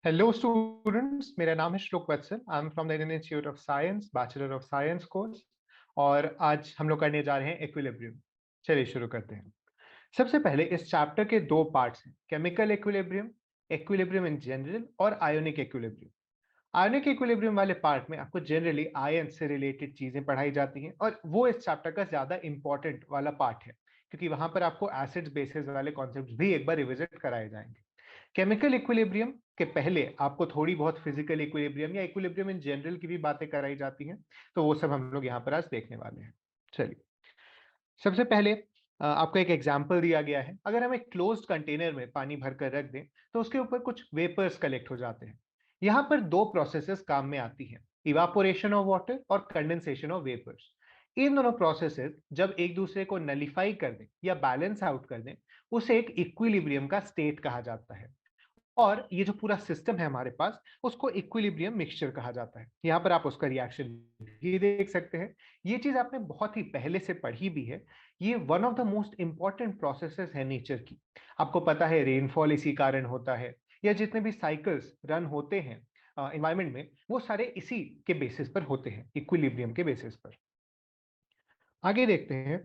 Hello students, मेरा नाम है Shlok Vatsal. I am from the Indian institute of science, bachelor of science course. और आज हम लोग करने जा रहे हैं इक्विलिब्रियम। चलिए शुरू करते हैं। सबसे पहले इस चैप्टर के दो पार्ट्स हैं, chemical equilibrium, equilibrium in general और आयोनिक इक्विलिब्रियम। आयोनिक इक्विलिब्रियम वाले पार्ट में आपको जनरली आयन से रिलेटेड चीजें पढ़ाई जाती हैं और वो इस चैप्टर का ज्यादा इंपॉर्टेंट वाला पार्ट है, क्योंकि वहां पर आपको एसिड्स बेसिस वाले कॉन्सेप्ट्स भी एक बार रिविजिट कराए जाएंगे। केमिकल इक्विलिब्रियम के पहले आपको थोड़ी बहुत फिजिकल इक्विलिब्रियम या इक्विलिब्रियम इन जनरल की भी बातें कराई जाती हैं, तो वो सब हम लोग यहाँ पर आज देखने वाले हैं। चलिए, सबसे पहले आपको एक एग्जाम्पल दिया गया है। अगर हम एक क्लोज्ड कंटेनर में पानी भरकर रख दें तो उसके ऊपर कुछ वेपर्स कलेक्ट हो जाते हैं। यहाँ पर दो प्रोसेसेस काम में आती हैं, इवापोरेशन ऑफ वाटर और कंडेंसेशन ऑफ वेपर्स। इन दोनों प्रोसेसेस जब एक दूसरे को नलिफाई कर दें या बैलेंस आउट कर दें, उसे एक इक्विलिब्रियम का स्टेट कहा जाता है। और ये जो पूरा सिस्टम है हमारे पास, उसको इक्विलिब्रियम मिक्सचर कहा जाता है। यहाँ पर आप उसका रिएक्शन भी देख सकते हैं। ये चीज आपने बहुत ही पहले से पढ़ी भी है। ये one of the most important processes है नेचर की। आपको पता है रेनफॉल इसी कारण होता है, या जितने भी साइकिल्स रन होते हैं एनवायरमेंट में, वो सारे इसी के बेसिस पर होते हैं, इक्विलिब्रियम के बेसिस पर। आगे देखते हैं,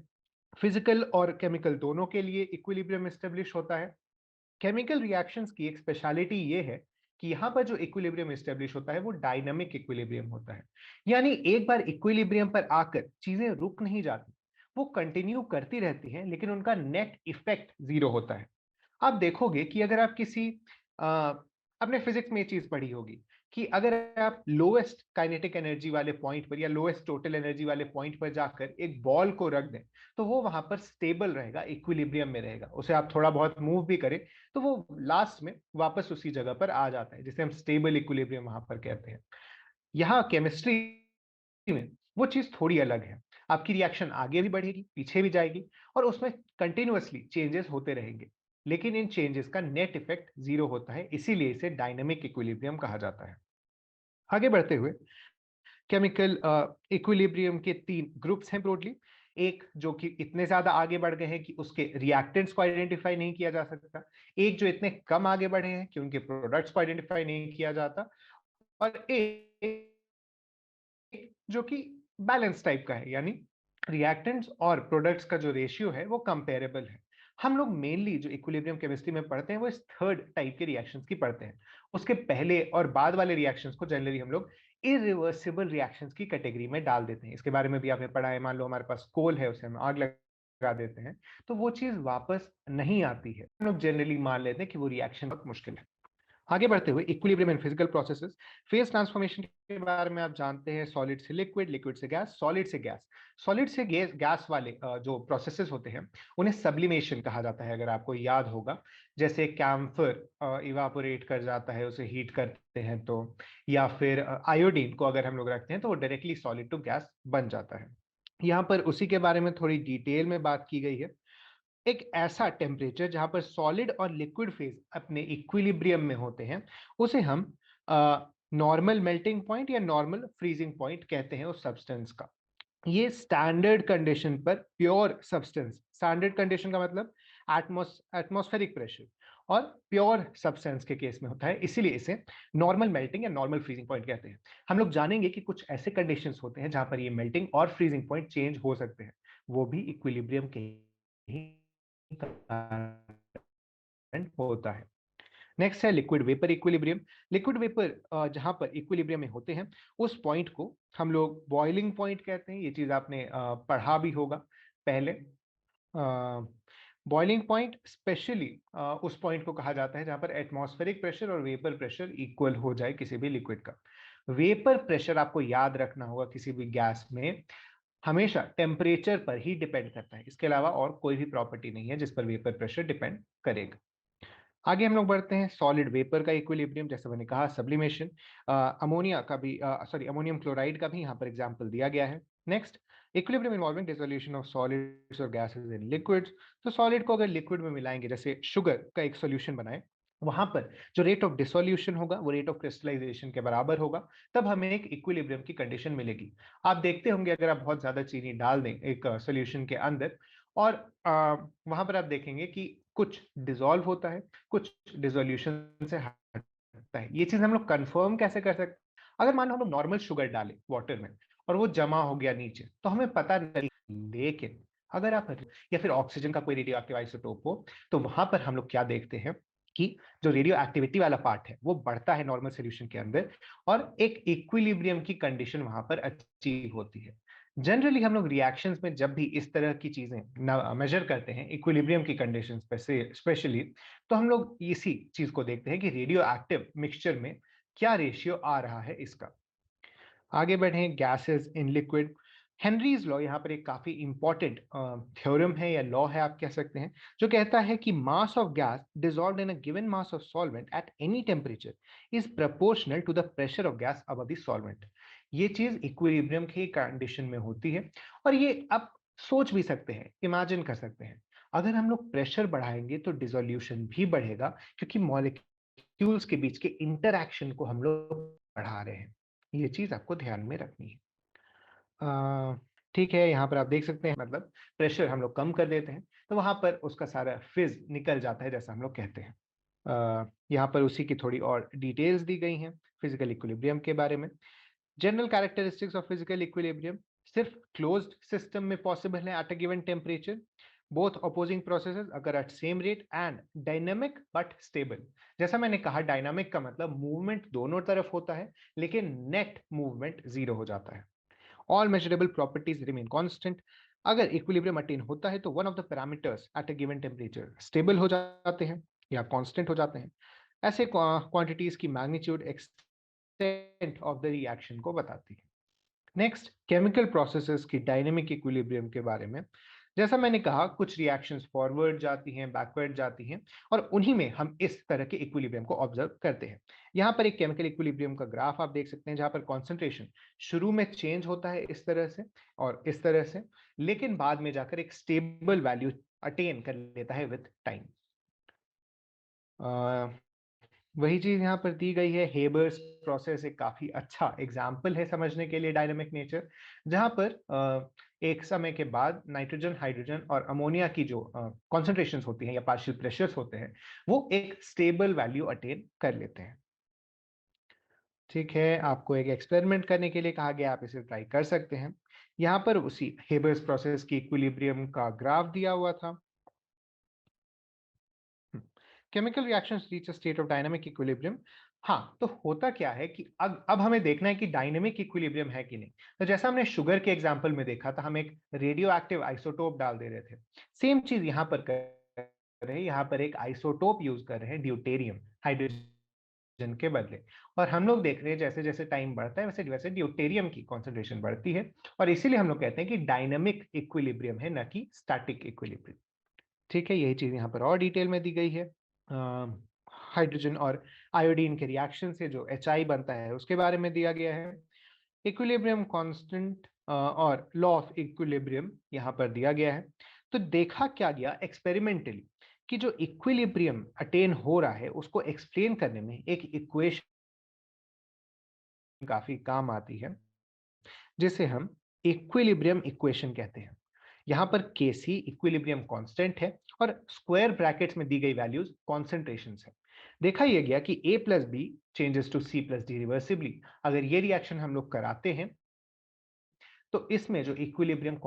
फिजिकल और केमिकल दोनों के लिए इक्विलिब्रियम एस्टेब्लिश होता है। केमिकल रिएक्शंस की एक स्पेशलिटी ये है कि यहाँ पर जो इक्विलिब्रियम एस्टेब्लिश होता है वो डायनामिक इक्विलिब्रियम होता है। यानी एक बार इक्विलिब्रियम पर आकर चीजें रुक नहीं जाती, वो कंटिन्यू करती रहती हैं, लेकिन उनका नेट इफेक्ट जीरो होता है। आप देखोगे कि अगर आप किसी अपने फिजिक्स में ये चीज पढ़ी होगी कि अगर आप लोएस्ट काइनेटिक एनर्जी वाले पॉइंट पर या लोएस्ट टोटल एनर्जी वाले पॉइंट पर जाकर एक बॉल को रख दें, तो वो वहां पर स्टेबल रहेगा, इक्विलिब्रियम में रहेगा। उसे आप थोड़ा बहुत मूव भी करें तो वो लास्ट में वापस उसी जगह पर आ जाता है, जिसे हम स्टेबल इक्विलिब्रियम वहां पर कहते हैं। यहाँ केमिस्ट्री में वो चीज थोड़ी अलग है। आपकी रिएक्शन आगे भी बढ़ेगी, पीछे भी जाएगी, और उसमें कंटिन्यूअसली चेंजेस होते रहेंगे, लेकिन इन चेंजेस का नेट इफेक्ट जीरो होता है। इसीलिए इसे डायनेमिक इक्विलिब्रियम कहा जाता है। आगे बढ़ते हुए, केमिकल इक्विलिब्रियम के तीन ग्रुप्स हैं ब्रॉडली। एक जो कि इतने ज्यादा आगे बढ़ गए हैं कि उसके रिएक्टेंट्स को आइडेंटिफाई नहीं किया जा सकता, एक जो इतने कम आगे बढ़े हैं कि उनके प्रोडक्ट्स को आइडेंटिफाई नहीं किया जाता, और एक जो कि बैलेंस टाइप का है, यानी रिएक्टेंट्स और प्रोडक्ट्स का जो रेशियो है वो कंपेरेबल है। हम लोग मेनली जो इक्विलिब्रियम केमिस्ट्री में पढ़ते हैं वो इस थर्ड टाइप के रिएक्शंस की पढ़ते हैं। उसके पहले और बाद वाले रिएक्शंस को जनरली हम लोग इरिवर्सिबल रिएक्शंस की कैटेगरी में डाल देते हैं। इसके बारे में भी आपने पढ़ा है। मान लो हमारे पास कोल है, उसे हम आग लगा देते हैं तो वो चीज वापस नहीं आती है। हम लोग जनरली मान लेते हैं कि वो रिएक्शन बहुत मुश्किल है। आगे बढ़ते हुए, equilibrium in physical processes, phase transformation के बारे में आप जानते हैं। सॉलिड से लिक्विड, लिक्विड से गैस, सॉलिड से गैस। सॉलिड से गैस वाले जो प्रोसेसेस होते हैं उन्हें सब्लिमेशन कहा जाता है, अगर आपको याद होगा। जैसे कैम्फर इवापोरेट कर जाता है, उसे हीट करते हैं तो, या फिर आयोडीन को अगर हम लोग रखते हैं तो वो डायरेक्टली सॉलिड टू गैस बन जाता है। यहाँ पर उसी के बारे में थोड़ी डिटेल में बात की गई है। एक ऐसा टेम्परेचर जहां पर सॉलिड और लिक्विड फेज अपने इक्विलिब्रियम में होते हैं, उसे हम नॉर्मल मेल्टिंग पॉइंट या नॉर्मल फ्रीजिंग पॉइंट कहते हैं उस सब्सटेंस का। ये स्टैंडर्ड कंडीशन पर प्योर सब्सटेंस, स्टैंडर्ड कंडीशन का मतलब एटमॉस्फेरिक प्रेशर, और प्योर सब्सटेंस के केस में होता है, इसीलिए इसे नॉर्मल मेल्टिंग या नॉर्मल फ्रीजिंग पॉइंट कहते हैं। हम लोग जानेंगे कि कुछ ऐसे कंडीशंस होते हैं जहां पर ये मेल्टिंग और फ्रीजिंग पॉइंट चेंज हो सकते हैं, वो भी इक्विलिब्रियम के ही होता है। नेक्स्ट है liquid vapour equilibrium. Liquid vapour जहां पर इक्विलिब्रियम में होते हैं, उस पॉइंट को हम लोग बॉइलिंग पॉइंट कहते हैं। ये चीज आपने पढ़ा भी होगा पहले। बॉइलिंग पॉइंट स्पेशली उस पॉइंट को कहा जाता है जहां पर एटमॉस्फेरिक प्रेशर और वेपर प्रेशर इक्वल हो जाए किसी भी लिक्विड का। वेपर प्रेशर आपको याद रखना होगा, किसी भी गैस में हमेशा टेम्परेचर पर ही डिपेंड करता है। इसके अलावा और कोई भी प्रॉपर्टी नहीं है जिस पर वेपर प्रेशर डिपेंड करेगा। आगे हम लोग बढ़ते हैं, सॉलिड वेपर का इक्विलिब्रियम। जैसे मैंने कहा, सब्लिमेशन, अमोनिया का भी अमोनियम क्लोराइड का भी यहाँ पर एग्जांपल दिया गया है। Next, equilibrium involving dissolution of solids और गैसेस इन लिक्विड्स। तो सॉलिड को अगर लिक्विड में मिलाएंगे, जैसे शुगर का एक सोल्यूशन बनाए, वहां पर जो रेट ऑफ डिसोल्यूशन होगा वो रेट ऑफ क्रिस्टलाइजेशन के बराबर होगा, तब हमें एक इक्विलिब्रियम की कंडीशन मिलेगी। आप देखते होंगे अगर आप बहुत ज्यादा चीनी डाल दें एक सोल्यूशन के अंदर, और वहां पर आप देखेंगे कि कुछ डिसॉल्व होता है, कुछ डिसोल्यूशन से हट सकता है। ये चीज हम लोग कंफर्म कैसे कर सकते हैं? अगर मान लो हम लोग नॉर्मल शुगर डालें वाटर में और वो जमा हो गया नीचे, तो हमें पता नहीं। लेकिन अगर आप या फिर ऑक्सीजन का कोई रेडियो एक्टिव आइसोटोप हो, तो वहां पर हम लोग क्या देखते हैं कि जो रेडियो एक्टिविटी वाला पार्ट है वो बढ़ता है नॉर्मल सोल्यूशन के अंदर, और एक इक्विलिब्रियम की कंडीशन वहां पर अचीव होती है। जनरली हम लोग रिएक्शंस में जब भी इस तरह की चीजें मेजर करते हैं इक्विलिब्रियम की कंडीशन स्पेशली, तो हम लोग इसी चीज को देखते हैं कि रेडियो एक्टिव मिक्सचर में क्या रेशियो आ रहा है इसका। आगे बढ़ें, gases in liquid. Henry's law यहाँ पर एक काफी इंपॉर्टेंट थ्योरम है या लॉ है आप कह सकते हैं, जो कहता है कि mass of gas dissolved in a given mass of solvent at any temperature is proportional to the pressure of gas above the solvent. ये चीज इक्विलिब्रियम की कंडीशन में होती है, और ये आप सोच भी सकते हैं, इमेजिन कर सकते हैं। अगर हम लोग प्रेशर बढ़ाएंगे तो डिसोल्यूशन भी बढ़ेगा, क्योंकि मॉलिक्यूल्स के बीच के इंटरैक्शन को हम लोग बढ़ा रहे हैं। ये चीज आपको ध्यान में रखनी है। ठीक है, यहाँ पर आप देख सकते हैं, मतलब प्रेशर हम लोग कम कर देते हैं तो वहां पर उसका सारा फिज निकल जाता है, जैसा हम लोग कहते हैं। यहाँ पर उसी की थोड़ी और डिटेल्स दी गई हैं फिजिकल इक्विलिब्रियम के बारे में। General characteristics of physical equilibrium, सिर्फ क्लोज्ड सिस्टम में पॉसिबल है at a given temperature, both opposing processes अगर at same rate, and dynamic but stable. जैसा मैंने कहा, डायनामिक का मतलब मूवमेंट दोनों तरफ होता है, लेकिन नेट मूवमेंट जीरो हो जाता है। All measurable properties remain constant. अगर इक्विलिब्रियम अटेन होता है तो one of the parameters eight a given temperature stable हो जाते हैं या कांस्टेंट हो जाते हैं। ऐसे क्वांटिटीज की magnitude extent of the reaction को बताती है। नेक्स्ट, केमिकल प्रोसेसेस की डायनेमिक इक्विलिब्रियम के बारे में। जैसा मैंने कहा, कुछ रिएक्शंस फॉरवर्ड जाती हैं, बैकवर्ड जाती हैं, और उन्हीं में हम इस तरह के इक्विलिब्रियम को ऑब्जर्व करते हैं। यहाँ पर एक केमिकल इक्विलिब्रियम का ग्राफ आप देख सकते हैं, जहाँ पर कॉन्सेंट्रेशन शुरू में चेंज होता है इस तरह से और इस तरह से, लेकिन बाद में जाकर एक स्टेबल वैल्यू अटेन कर लेता है विथ टाइम। वही चीज यहाँ पर दी गई है। हेबर्स प्रोसेस एक काफी अच्छा एग्जाम्पल है समझने के लिए डायनेमिक नेचर, जहां पर एक समय के बाद नाइट्रोजन, हाइड्रोजन और अमोनिया की जो कॉन्सेंट्रेशंस होती हैं या पार्शियल प्रेशर्स होते हैं, वो एक स्टेबल वैल्यू अटेन कर लेते हैं। ठीक है, आपको एक एक्सपेरिमेंट करने के लिए कहा गया, आप इसे ट्राई कर सकते हैं। यहाँ पर उसी हेबर्स प्रोसेस की इक्विलिब्रियम का ग्राफ दिया हुआ था। Chemical reactions reach a state of dynamic equilibrium. हाँ, तो होता क्या है कि अब हमें देखना है कि डायनामिक इक्विलिब्रियम है कि नहीं। तो जैसा हमने शुगर के एग्जांपल में देखा था, हम एक रेडियो एक्टिव आइसोटोप डाल दे रहे थे। सेम चीज यहाँ पर कर रहे हैं, यहाँ पर एक आइसोटोप यूज कर रहे हैं, ड्यूटेरियम, हाइड्रोजन के बदले। और हम लोग देख रहे हैं जैसे जैसे टाइम बढ़ता है वैसे वैसे ड्यूटेरियम की कॉन्सेंट्रेशन बढ़ती है, और इसीलिए हम लोग कहते हैं कि डायनामिक इक्विलिब्रियम है, न कि स्टैटिक इक्विलिब्रियम। ठीक है, यही चीज यहाँ पर और डिटेल में दी गई है। हाइड्रोजन और आयोडीन के रिएक्शन से जो HI बनता है उसके बारे में दिया गया है। इक्विलिब्रियम कांस्टेंट और लॉ ऑफ इक्विलिब्रियम यहाँ पर दिया गया है। तो देखा क्या गया एक्सपेरिमेंटली कि जो इक्विलिब्रियम अटेन हो रहा है उसको एक्सप्लेन करने में एक इक्वेशन काफी काम आती है, जिसे हम इक्विलिब्रियम इक्वेशन कहते हैं। यहाँ पर Kc इक्विलिब्रियम कांस्टेंट है और स्क्वायर ब्रैकेट्स में दी गई वैल्यूज कॉन्सेंट्रेशंस है। देखा यह गया कि A plus B changes to C plus D reversibly. अगर ये रिएक्शन हम लोग कराते हैं तो इसमें जो equilibrium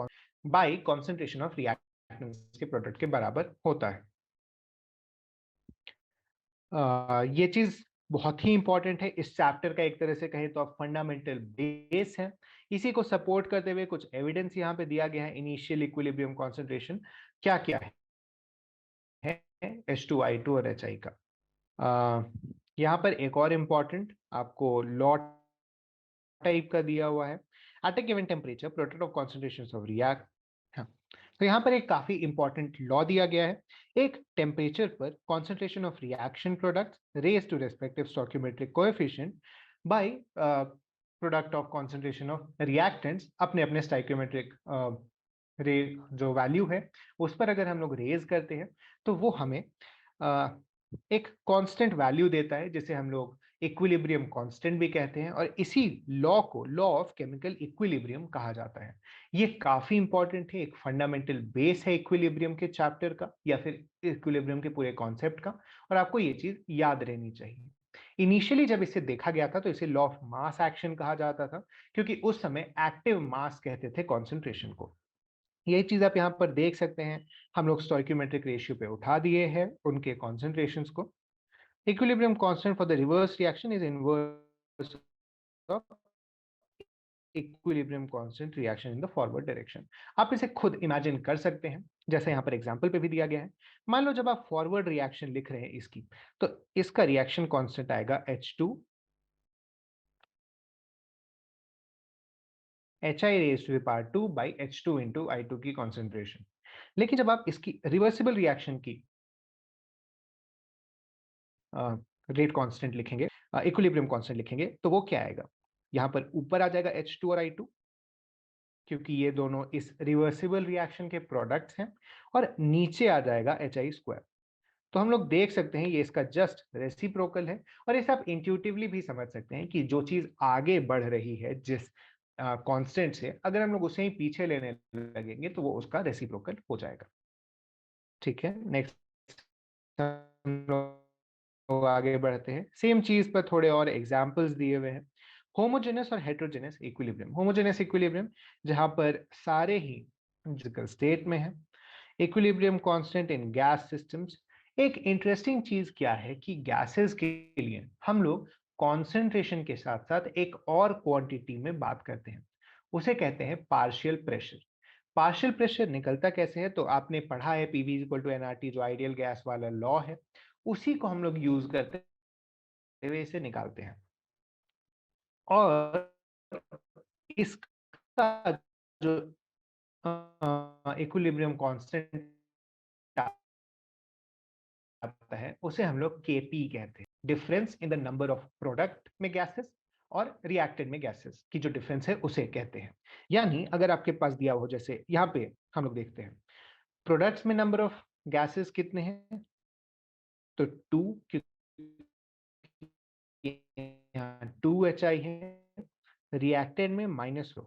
bye concentration of reactants के प्रोडक्ट के बराबर होता है। ये चीज बहुत ही इंपॉर्टेंट है, इस चैप्टर का एक तरह से कहें तो फंडामेंटल बेस है। इसी को सपोर्ट करते हुए कुछ एविडेंस यहाँ पे दिया गया है। इनिशियल इक्विलिब्रियम कॉन्सेंट्रेशन क्या क्या है H2I2 और HI का। यहाँ पर एक और इम्पॉर्टेंट आपको लॉ टाइप का दिया हुआ है। At a given temperature product of concentrations of react. हाँ, तो यहाँ पर एक काफी इंपॉर्टेंट लॉ दिया गया है। एक टेम्परेचर पर concentration of reaction product raise to respective stoichiometric coefficient by product of concentration of reactants अपने अपने स्टोइकियोमेट्रिक रे जो वैल्यू है उस पर अगर हम लोग रेज करते हैं तो वो हमें एक कांस्टेंट वैल्यू देता है, जिसे हम लोग इक्विलिब्रियम कांस्टेंट भी कहते हैं, और इसी लॉ को लॉ ऑफ केमिकल इक्विलिब्रियम कहा जाता है। ये काफी इंपॉर्टेंट है, एक फंडामेंटल बेस है इक्विलिब्रियम के चैप्टर का या फिर इक्विलिब्रियम के पूरे कॉन्सेप्ट का, और आपको ये चीज याद रहनी चाहिए। इनिशियली जब इसे देखा गया था तो इसे लॉ ऑफ मास एक्शन कहा जाता था, क्योंकि उस समय एक्टिव मास कहते थे कॉन्सेंट्रेशन को। यही चीज आप यहाँ पर देख सकते हैं, हम लोग स्टोइकियोमेट्रिक रेशियो पे उठा दिए हैं उनके कॉन्सेंट्रेशंस को। Equilibrium constant for the reverse reaction is inverse of equilibrium constant reaction in the forward direction. आप इसे खुद इमेजिन कर सकते हैं, जैसे यहाँ पर एग्जांपल पे भी दिया गया है। मान लो जब आप फॉरवर्ड रिएक्शन लिख रहे हैं इसकी, तो इसका रिएक्शन कांस्टेंट आएगा H2 HI⁻² by H2 into I2 की कॉन्सेंट्रेशन। लेकिन जब आप इसकी रिवर्सिबल रिएक्शन की रेट कांस्टेंट लिखेंगे, इक्विलिब्रियम कांस्टेंट लिखेंगे, तो वो क्या आएगा? यहाँ पर ऊपर आ जाएगा H2 और I2, क्योंकि ये दोनों इस रिवर्सिबल रिएक्शन के प्रोडक्ट्स हैं, और नीचे आ जाएगा HI²। तो हम लोग देख सकते हैं ये इसका जस्ट रेसिप्रोकल है, और इसे आप इंट्यूटिवली भी समझ सकते हैं कि जो चीज आगे बढ़ रही है जिस कांस्टेंट से, अगर हम लोग उसे ही पीछे लेने लगेंगे तो वो उसका रेसिप्रोकल हो जाएगा। ठीक है, नेक्स्ट हम लोग आगे बढ़ते हैं। सेम चीज पर थोड़े और एग्जांपल्स दिए हुए हैं। होमोजेनस और हेटेरोजेनस इक्विलिब्रियम। होमोजेनस इक्विलिब्रियम जहां पर सारे ही फिजिकल स्टेट में है। Equilibrium constant in gas systems. एक इंटरेस्टिंग चीज क्या है कि गैसेस के लिए हम लोग कॉन्सेंट्रेशन के साथ साथ एक और क्वांटिटी में बात करते हैं, उसे कहते हैं पार्शियल प्रेशर। पार्शियल प्रेशर निकलता कैसे है? तो आपने पढ़ा है पीवी इक्वल टू एनआरटी, जो आइडियल गैस वाला लॉ है, उसी को हम लोग यूज करते हुए इसे निकालते हैं। और इसका जो इक्विलिब्रियम कांस्टेंट आता है उसे हम लोग केपी कहते हैं। Difference in the number of product में गैसेस और रिएक्टेड में गैसेस की जो डिफरेंस है उसे कहते हैं। यानी अगर आपके पास दिया हो, जैसे यहाँ पे हम लोग देखते हैं प्रोडक्ट्स में नंबर ऑफ गैसेस कितने हैं, तो 2, यहाँ 2HI है, रिएक्टेड में -4।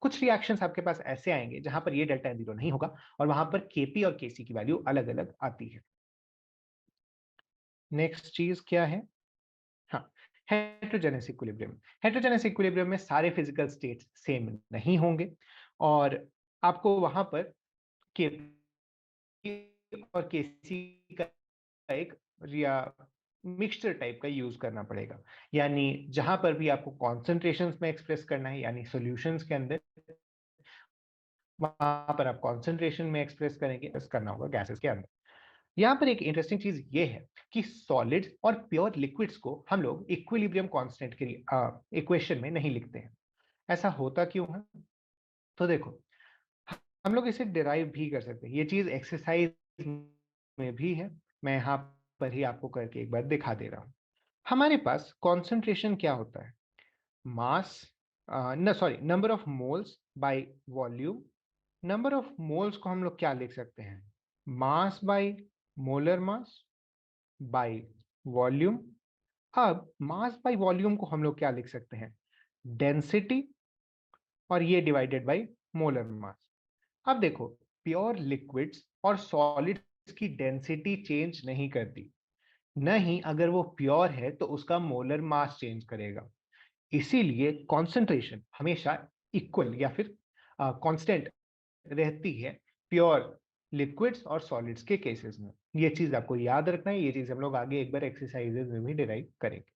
कुछ रिएक्शंस आपके पास ऐसे आएंगे जहां पर ये डेल्टा एन जीरो नहीं होगा, और वहां पर केपी और केसी की वैल्यू अलग अलग आती है। नेक्स्ट चीज क्या है? हाँ, हेटेरोजेनस इक्विलिब्रियम। हेटेरोजेनस इक्विलिब्रियम में सारे फिजिकल स्टेट्स सेम नहीं होंगे, और आपको वहां पर के और केसी का एक या मिक्सचर टाइप का यूज करना पड़ेगा। यानी जहां पर भी आपको कॉन्सेंट्रेशंस में एक्सप्रेस करना है, यानी सॉल्यूशंस के अंदर, वहां पर आप कॉन्सेंट्रेशन में एक्सप्रेस करेंगे, करना होगा गैसेस के अंदर। यहाँ पर एक इंटरेस्टिंग चीज ये है कि सॉलिड्स और प्योर लिक्विड्स को हम लोग इक्विलिब्रियम कांस्टेंट के इक्वेशन में नहीं लिखते हैं। ऐसा होता क्यों है? तो देखो, हम लोग इसे डिराइव भी कर सकते हैं, ये चीज एक्सरसाइज में भी है। मैं यहाँ पर ही आपको करके एक बार दिखा दे रहा हूँ। हमारे पास कॉन्सेंट्रेशन क्या होता है? मास, न sorry, number of moles by volume. Number of moles को हम लोग क्या लिख सकते हैं? Mass by molar mass by volume. अब मास बाय वॉल्यूम को हम लोग क्या लिख सकते हैं? डेंसिटी, और ये डिवाइडेड बाय मोलर मास। अब देखो, प्योर लिक्विड्स और सॉलिड्स की डेंसिटी चेंज नहीं करती, नहीं अगर वो प्योर है तो उसका मोलर मास चेंज करेगा। इसीलिए कॉन्सेंट्रेशन हमेशा इक्वल या फिर कांस्टेंट रहती है प्योर लिक्विड्स और सॉलिड्स के केसेस में। ये चीज आपको याद रखना है, ये चीज हम लोग आगे एक बार एक्सरसाइजेज में भी डिराइव करेंगे।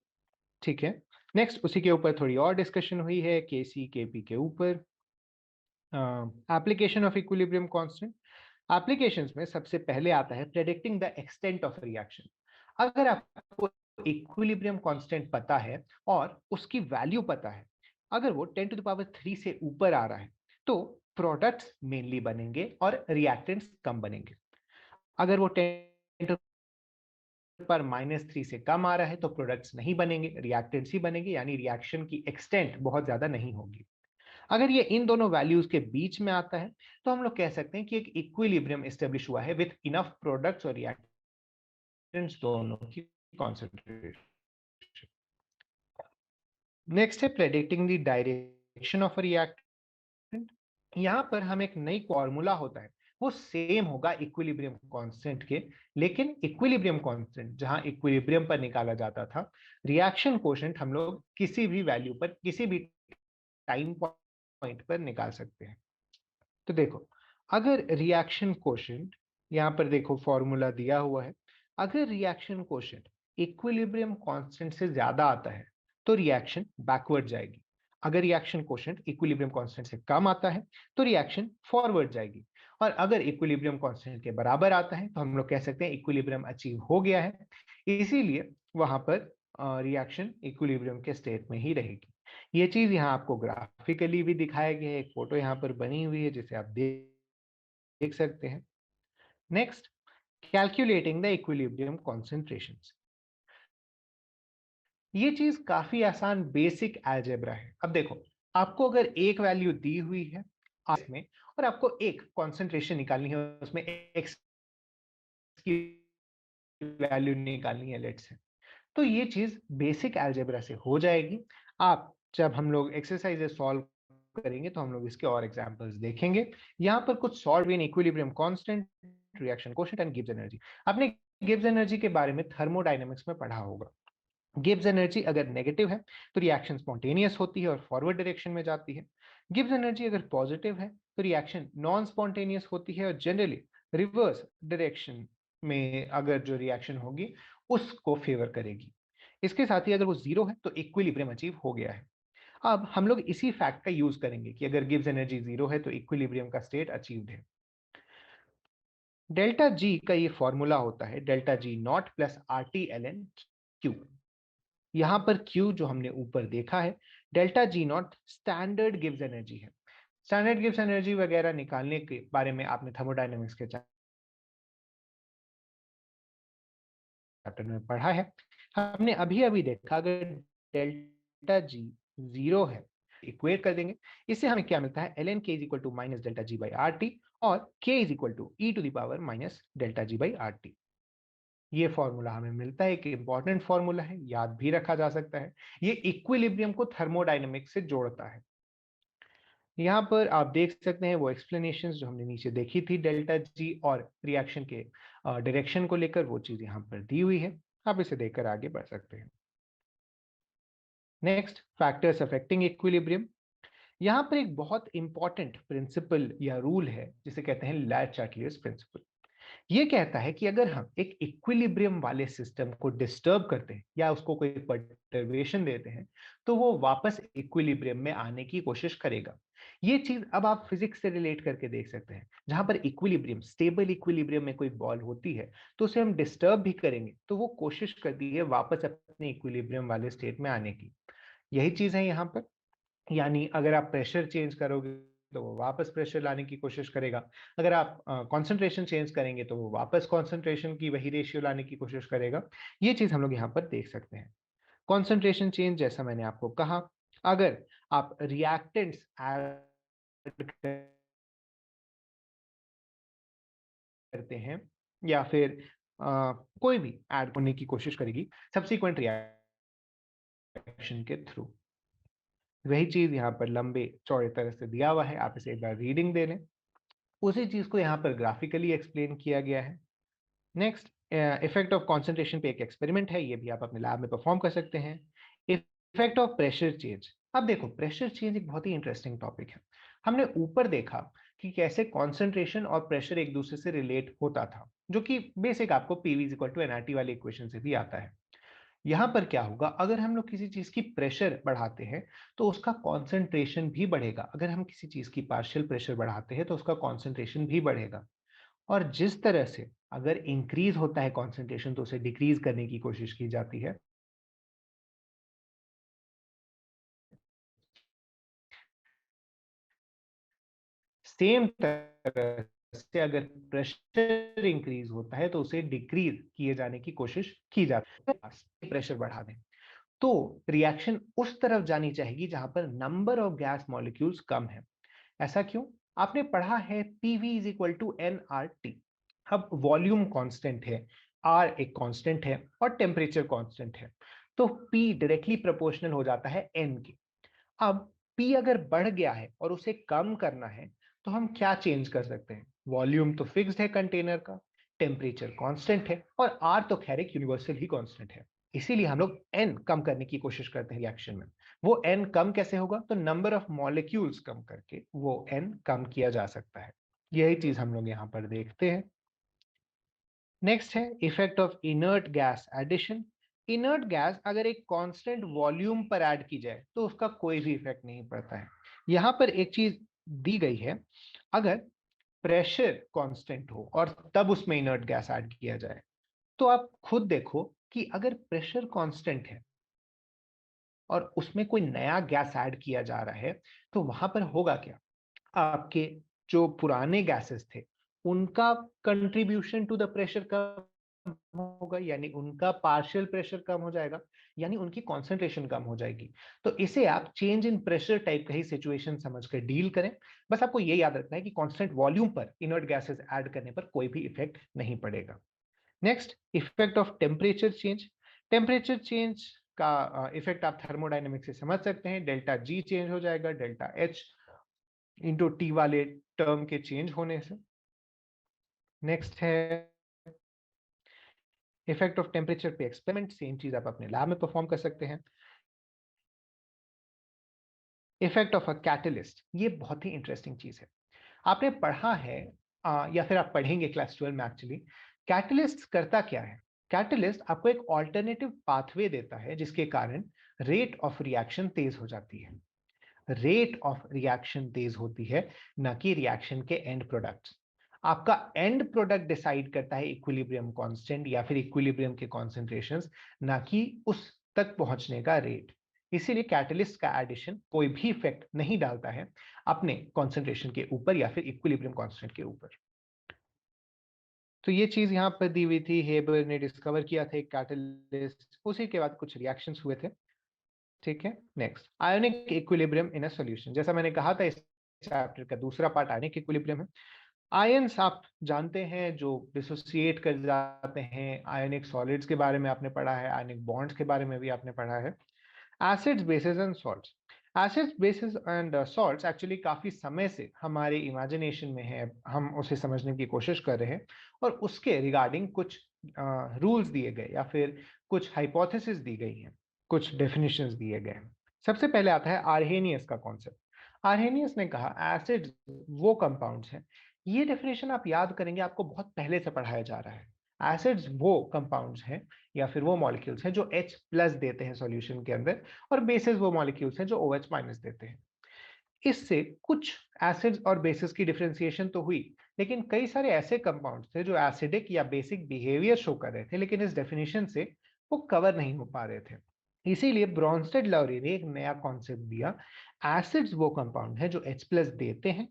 ठीक है, नेक्स्ट उसी के ऊपर थोड़ी और डिस्कशन हुई है, केसी केपी के ऊपर। Application of equilibrium constant. Applications में सबसे पहले आता है predicting the extent of reaction. अगर आपको इक्विलिब्रियम कांस्टेंट पता है और उसकी वैल्यू पता है, अगर वो 10⁻³ से ऊपर आ रहा है तो प्रोडक्ट्स मेनली बनेंगे और रिएक्टेंट्स कम बनेंगे। अगर वो 10⁻³ से कम आ रहा है तो प्रोडक्ट्स नहीं बनेंगे, रिएक्टेंट्स ही बनेंगे, यानी रिएक्शन की एक्सटेंट बहुत ज्यादा नहीं होगी। अगर ये इन दोनों वैल्यूज के बीच में आता है तो हम लोग कह सकते हैं कि एक इक्विलिब्रियम एस्टेब्लिश हुआ है विथ इनफ प्रोडक्ट्स और रिएक्टेंट्स दोनों की कॉन्सेंट्रेशन। नेक्स्ट है predicting the direction of a reactant. यहाँ पर हम एक नई फॉर्मूला होता है वो सेम होगा इक्विलिब्रियम कांस्टेंट के, लेकिन इक्विलिब्रियम कांस्टेंट जहां इक्विलिब्रियम पर निकाला जाता था, रिएक्शन कोशेंट हम लोग किसी भी वैल्यू पर किसी भी टाइम पॉइंट पर निकाल सकते हैं। तो देखो, अगर रिएक्शन कोशेंट, यहां पर देखो फॉर्मूला दिया हुआ है, अगर रिएक्शन कोशेंट इक्विलिब्रियम कांस्टेंट से ज्यादा आता है तो रिएक्शन बैकवर्ड जाएगी। अगर रिएक्शन कोशेंट इक्विलिब्रियम कांस्टेंट से कम आता है तो रिएक्शन फॉरवर्ड जाएगी। और अगर इक्विलिब्रियम कांस्टेंट के बराबर आता है तो हम लोग कह सकते हैं इक्विलिब्रियम अचीव हो गया है, इसीलिए वहां पर रिएक्शन इक्विलिब्रियम के स्टेट में ही रहेगी। ये चीज यहाँ आपको ग्राफिकली भी दिखाया गया है, एक फोटो यहाँ पर बनी हुई है जिसे आप देख सकते हैं। Next, calculating the equilibrium concentrations. ये चीज काफी आसान बेसिक अलजेब्रा है। अब देखो, आपको अगर एक वैल्यू दी हुई है में और आपको एक कॉन्सेंट्रेशन निकालनी है, उसमें एक्स की वैल्यू निकालनी है लेट्स से, तो ये चीज बेसिक अलजेब्रा से हो जाएगी। आप जब हम लोग एक्सरसाइजेस सॉल्व करेंगे तो हम लोग इसके और एग्जांपल्स देखेंगे। यहाँ पर कुछ solve in equilibrium constant, reaction coefficient and Gibbs energy. आपने गिब्स एनर्जी के बारे में थर्मोडायनेमिक्स में पढ़ा होगा। गिब्स एनर्जी अगर नेगेटिव है तो रिएक्शन स्पॉन्टेनियस होती है और फॉरवर्ड डायरेक्शन में जाती है। गिब्स एनर्जी अगर पॉजिटिव है तो रिएक्शन नॉन स्पॉन्टेनियस होती है और जनरली रिवर्स डायरेक्शन में अगर जो रिएक्शन होगी उसको फेवर करेगी। इसके साथ ही अगर वो जीरो है तो इक्विलिब्रियम अचीव हो गया है। अब हम लोग इसी फैक्ट का यूज करेंगे कि अगर गिब्स एनर्जी जीरो है तो इक्विलिब्रियम का स्टेट अचीव्ड है। डेल्टा जी का ये फॉर्मूला होता है delta G naught plus R T L N Q. यहां पर Q जो हमने ऊपर देखा है, डेल्टा जी नॉट स्टैंडर्ड गिव्स एनर्जी है। स्टैंडर्ड गिव्स एनर्जी वगैरह निकालने के बारे में आपने थर्मोडायनेमिक्स के चैप्टर में पढ़ा है। हमने अभी अभी देखा, अगर डेल्टा जी जीरो है, इक्वेट कर देंगे, इससे हमें क्या मिलता है, L N K is equal to minus delta G by R T, और K is equal to E to the power minus delta G by R T. ये फॉर्मूला हमें मिलता है कि इंपॉर्टेंट फॉर्मूला है, याद भी रखा जा सकता है। ये इक्विलिब्रियम को थर्मोडायनेमिक्स से जोड़ता है। यहाँ पर आप देख सकते हैं वो एक्सप्लेनेशंस जो हमने नीचे देखी थी डेल्टा जी और रिएक्शन के डायरेक्शन को लेकर, वो चीज यहाँ पर दी हुई है। आप इसे देखकर आगे बढ़ सकते हैं। Next, factors affecting equilibrium. यहाँ पर एक बहुत इंपॉर्टेंट प्रिंसिपल या रूल है जिसे कहते हैं ला-चाटलियर्स प्रिंसिपल। ये कहता है कि अगर हम एक इक्विलिब्रियम वाले सिस्टम को डिस्टर्ब करते हैं या उसको कोई पर्टर्बेशन देते हैं तो वो वापस इक्विलिब्रियम में आने की कोशिश करेगा। ये चीज अब आप फिजिक्स से रिलेट करके देख सकते हैं। जहां पर इक्विलिब्रियम, स्टेबल इक्विलिब्रियम में कोई बॉल होती है तो उसे हम डिस्टर्ब भी करेंगे तो वो कोशिश करती है वापस अपने इक्विलिब्रियम वाले स्टेट में आने की। यही चीज है यहाँ पर। यानी अगर आप प्रेशर चेंज करोगे तो वो वापस प्रेशर लाने की कोशिश करेगा। अगर आप कंसंट्रेशन चेंज करेंगे तो वो वापस कंसंट्रेशन की वही रेशियो लाने की कोशिश करेगा। ये चीज हम लोग यहाँ पर देख सकते हैं। कंसंट्रेशन चेंज, जैसा मैंने आपको कहा, अगर आप रिएक्टेंट्स ऐड करते हैं या फिर कोई भी ऐड करने की कोशिश करेगी सब्सिक्वेंट रिएक्शन के थ्रू। वही चीज यहाँ पर लंबे चौड़े तरह से दिया हुआ है, आप इसे एक बार रीडिंग दे लें। उसी चीज को यहाँ पर ग्राफिकली एक्सप्लेन किया गया है। नेक्स्ट, इफेक्ट ऑफ कॉन्सेंट्रेशन पे एक एक्सपेरिमेंट है, ये भी आप अपने लैब में परफॉर्म कर सकते हैं। Effect of pressure change. अब देखो, प्रेशर चेंज एक बहुत ही इंटरेस्टिंग टॉपिक है। हमने ऊपर देखा कि कैसे कॉन्सेंट्रेशन और प्रेशर एक दूसरे से रिलेट होता था, जो कि बेसिक आपको PV is equal to NRT वाली इक्वेशन से भी आता है। यहाँ पर क्या होगा, अगर हम लोग किसी चीज की प्रेशर बढ़ाते हैं तो उसका कॉन्सेंट्रेशन भी बढ़ेगा। अगर हम किसी चीज की पार्शियल प्रेशर बढ़ाते हैं तो उसका कॉन्सेंट्रेशन भी बढ़ेगा। और जिस तरह से अगर इंक्रीज होता है कॉन्सेंट्रेशन तो उसे डिक्रीज करने की कोशिश की जाती है। सेम तरह से अगर प्रेशर इंक्रीज होता है तो उसे डिक्रीज किए जाने की कोशिश की जाती है। प्रेशर बढ़ा दें तो रिएक्शन उस तरफ जानी चाहिए जहां पर नंबर ऑफ गैस मॉलिक्यूल्स कम है। ऐसा क्यों? आपने पढ़ा है PV is equal to N R T. अब वॉल्यूम कांस्टेंट है, आर एक कांस्टेंट है और टेम्परेचर कांस्टेंट है, तो पी डायरेक्टली प्रोपोर्शनल हो जाता है एन के। अब पी अगर बढ़ गया है और उसे कम करना है तो हम क्या चेंज कर सकते हैं? वॉल्यूम तो फिक्स्ड है कंटेनर का, टेम्परेचर कांस्टेंट है और आर तो खैर एक यूनिवर्सल ही कांस्टेंट है। इसीलिए हम लोग एन कम करने की कोशिश करते हैं रिएक्शन में। वो एन कम कैसे होगा? तो नंबर ऑफ मॉलिक्यूल्स कम करके वो एन कम किया जा सकता है। यही चीज हम लोग यहाँ पर देखते हैं। नेक्स्ट है effect of inert gas addition. Inert gas अगर एक कांस्टेंट वॉल्यूम पर ऐड की जाए तो उसका कोई भी इफेक्ट नहीं पड़ता है। यहां पर एक चीज दी गई है, अगर प्रेशर कांस्टेंट हो और तब उसमें इनर्ट गैस ऐड किया जाए, तो आप खुद देखो कि अगर प्रेशर कांस्टेंट है और उसमें कोई नया गैस ऐड किया जा रहा है, तो वहां पर होगा क्या? आपके जो पुराने गैसेस थे उनका कंट्रीब्यूशन टू द प्रेशर कम होगा, यानी उनका पार्शियल प्रेशर कम हो जाएगा, यानी उनकी कॉन्सेंट्रेशन कम हो जाएगी। तो इसे आप चेंज इन प्रेशर टाइप का ही सिचुएशन समझकर डील करें। बस आपको ये याद रखना है कि कांस्टेंट वॉल्यूम पर इनर्ट गैसेस ऐड करने पर कोई भी इफेक्ट नहीं पड़ेगा। Next, effect of temperature change. Temperature change का इफेक्ट आप थर्मोडायनेमिक्स से समझ सकते हैं। डेल्टा जी चेंज हो जाएगा डेल्टा एच इंटू टी वाले टर्म के चेंज होने से। नेक्स्ट है इफेक्ट ऑफ टेम्परेचर पे एक्सपेरिमेंट। सेम चीज आप अपने लैब में परफॉर्म कर सकते हैं। इफेक्ट ऑफ अ कैटलिस्ट, ये बहुत ही इंटरेस्टिंग चीज है। आपने पढ़ा है या फिर आप पढ़ेंगे क्लास 12 में एक्चुअली। कैटलिस्ट करता क्या है? कैटलिस्ट आपको एक ऑल्टरनेटिव पाथवे देता है जिसके कारण रेट ऑफ रिएक्शन तेज हो जाती है। रेट ऑफ रिएक्शन तेज होती है, ना कि रिएक्शन के एंड प्रोडक्ट्स। आपका एंड प्रोडक्ट डिसाइड करता है इक्विलिब्रियम कांस्टेंट या फिर इक्विलिब्रियम के कॉन्सेंट्रेशंस, ना कि उस तक पहुंचने का रेट। इसीलिए कैटलिस्ट का एडिशन कोई भी इफेक्ट नहीं डालता है अपने कॉन्सेंट्रेशन के ऊपर या फिर इक्विलिब्रियम कांस्टेंट के ऊपर। तो ये चीज यहाँ पर दी हुई थी, हेबर ने डिस्कवर किया था एक कैटलिस्ट, उसी के बाद कुछ रिएक्शंस हुए थे। ठीक है, next ionic equilibrium in a solution. जैसा मैंने कहा था, इस चैप्टर का दूसरा पार्ट आयोनिक इक्विलिब्रियम है। आयंस आप जानते हैं जो डिसोसिएट कर जाते हैं। आयोनिक सॉलिड्स के बारे में आपने पढ़ा है, आयोनिक बॉन्ड्स के बारे में भी आपने पढ़ा है। Acids, basis and salts. Acids, basis and salts actually काफी समय से हमारे इमेजिनेशन में है, हम उसे समझने की कोशिश कर रहे हैं और उसके रिगार्डिंग कुछ रूल्स दिए गए या फिर कुछ हाइपोथेसिस दी गई हैं, कुछ डेफिनेशंस दिए गए हैं। सबसे पहले आता है आर्हेनियस का कॉन्सेप्ट। आर्हेनियस ने कहा एसिड्स वो कंपाउंड्स हैं, ये डेफिनेशन आप याद करेंगे, आपको बहुत पहले से पढ़ाया जा रहा है। एसिड्स वो कंपाउंड्स हैं या फिर वो मॉलिक्यूल्स हैं जो H प्लस देते हैं सॉल्यूशन के अंदर, और बेसिस वो मॉलिक्यूल्स हैं जो OH माइनस देते हैं। इससे कुछ एसिड्स और बेसिस की डिफरेंशिएशन तो हुई, लेकिन कई सारे ऐसे कंपाउंड्स थे जो एसिडिक या बेसिक बिहेवियर शो कर रहे थे, लेकिन इस डेफिनेशन से वो कवर नहीं हो पा रहे थे। इसीलिए ब्रॉन्स्टेड लॉरी ने एक नया कॉन्सेप्ट दिया, एसिड्स वो कंपाउंड है जो H प्लस देते हैं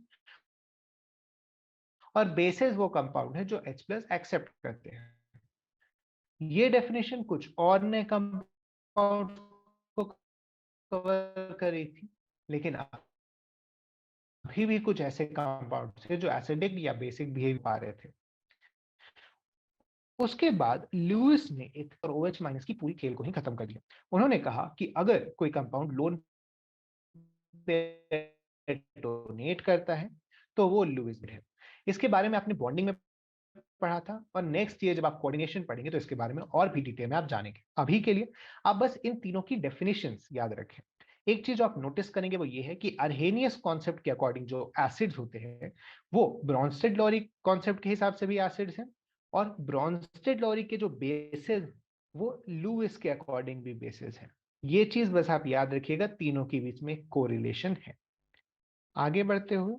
और बेसिस वो कंपाउंड है जो H प्लस एक्सेप्ट करते हैं। ये डेफिनेशन कुछ और नए कंपाउंड को कवर करी थी, लेकिन अभी भी कुछ ऐसे कंपाउंड थे जो एसिडिक या बेसिक बिहेव पा रहे थे। उसके बाद लुइस ने एक OH माइनस की पूरी खेल को ही खत्म कर दिया। उन्होंने कहा कि अगर कोई कंपाउंड लोन पे डोनेट करता है तो वो लुइस है। इसके बारे में आपने बॉन्डिंग में पढ़ा था, और नेक्स्ट ईयर जब आप कोऑर्डिनेशन पढ़ेंगे तो इसके बारे में और भी डिटेल में आप जानेंगे। अभी के लिए आप बस इन तीनों की डेफिनेशंस याद रखें। एक चीज आप नोटिस करेंगे वो ये है कि अर्हेनियस कॉन्सेप्ट के अकॉर्डिंग जो एसिड्स होते हैं वो ब्रॉन्स्टेड लॉरी कॉन्सेप्ट के हिसाब से भी एसिड्स हैं, और ब्रॉन्स्टेड लॉरी के जो बेसिस वो लुइस के अकॉर्डिंग भी बेसिस हैं। ये चीज बस आप याद रखिएगा, तीनों के बीच में कोरिलेशन है। आगे बढ़ते हुए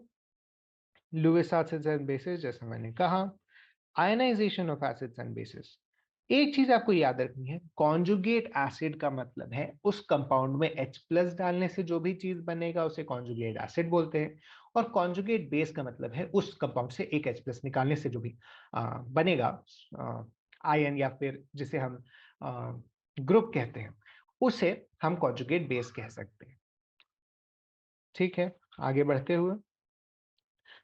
लुइस एसिड्स एंड बेसिस, जैसा मैंने कहा, ionisation of acids and bases. एक चीज आपको याद रखनी है, कॉन्जुगेट एसिड का मतलब है उस कंपाउंड में H प्लस डालने से जो भी चीज बनेगा उसे कॉन्जुगेट एसिड बोलते हैं, और कॉन्जुगेट बेस का मतलब है उस कंपाउंड से एक H प्लस निकालने से जो भी बनेगा आयन या फिर जिसे हम ग्रुप कहते हैं, उसे हम कॉन्जुगेट बेस कह सकते हैं। ठीक है, आगे बढ़ते हुए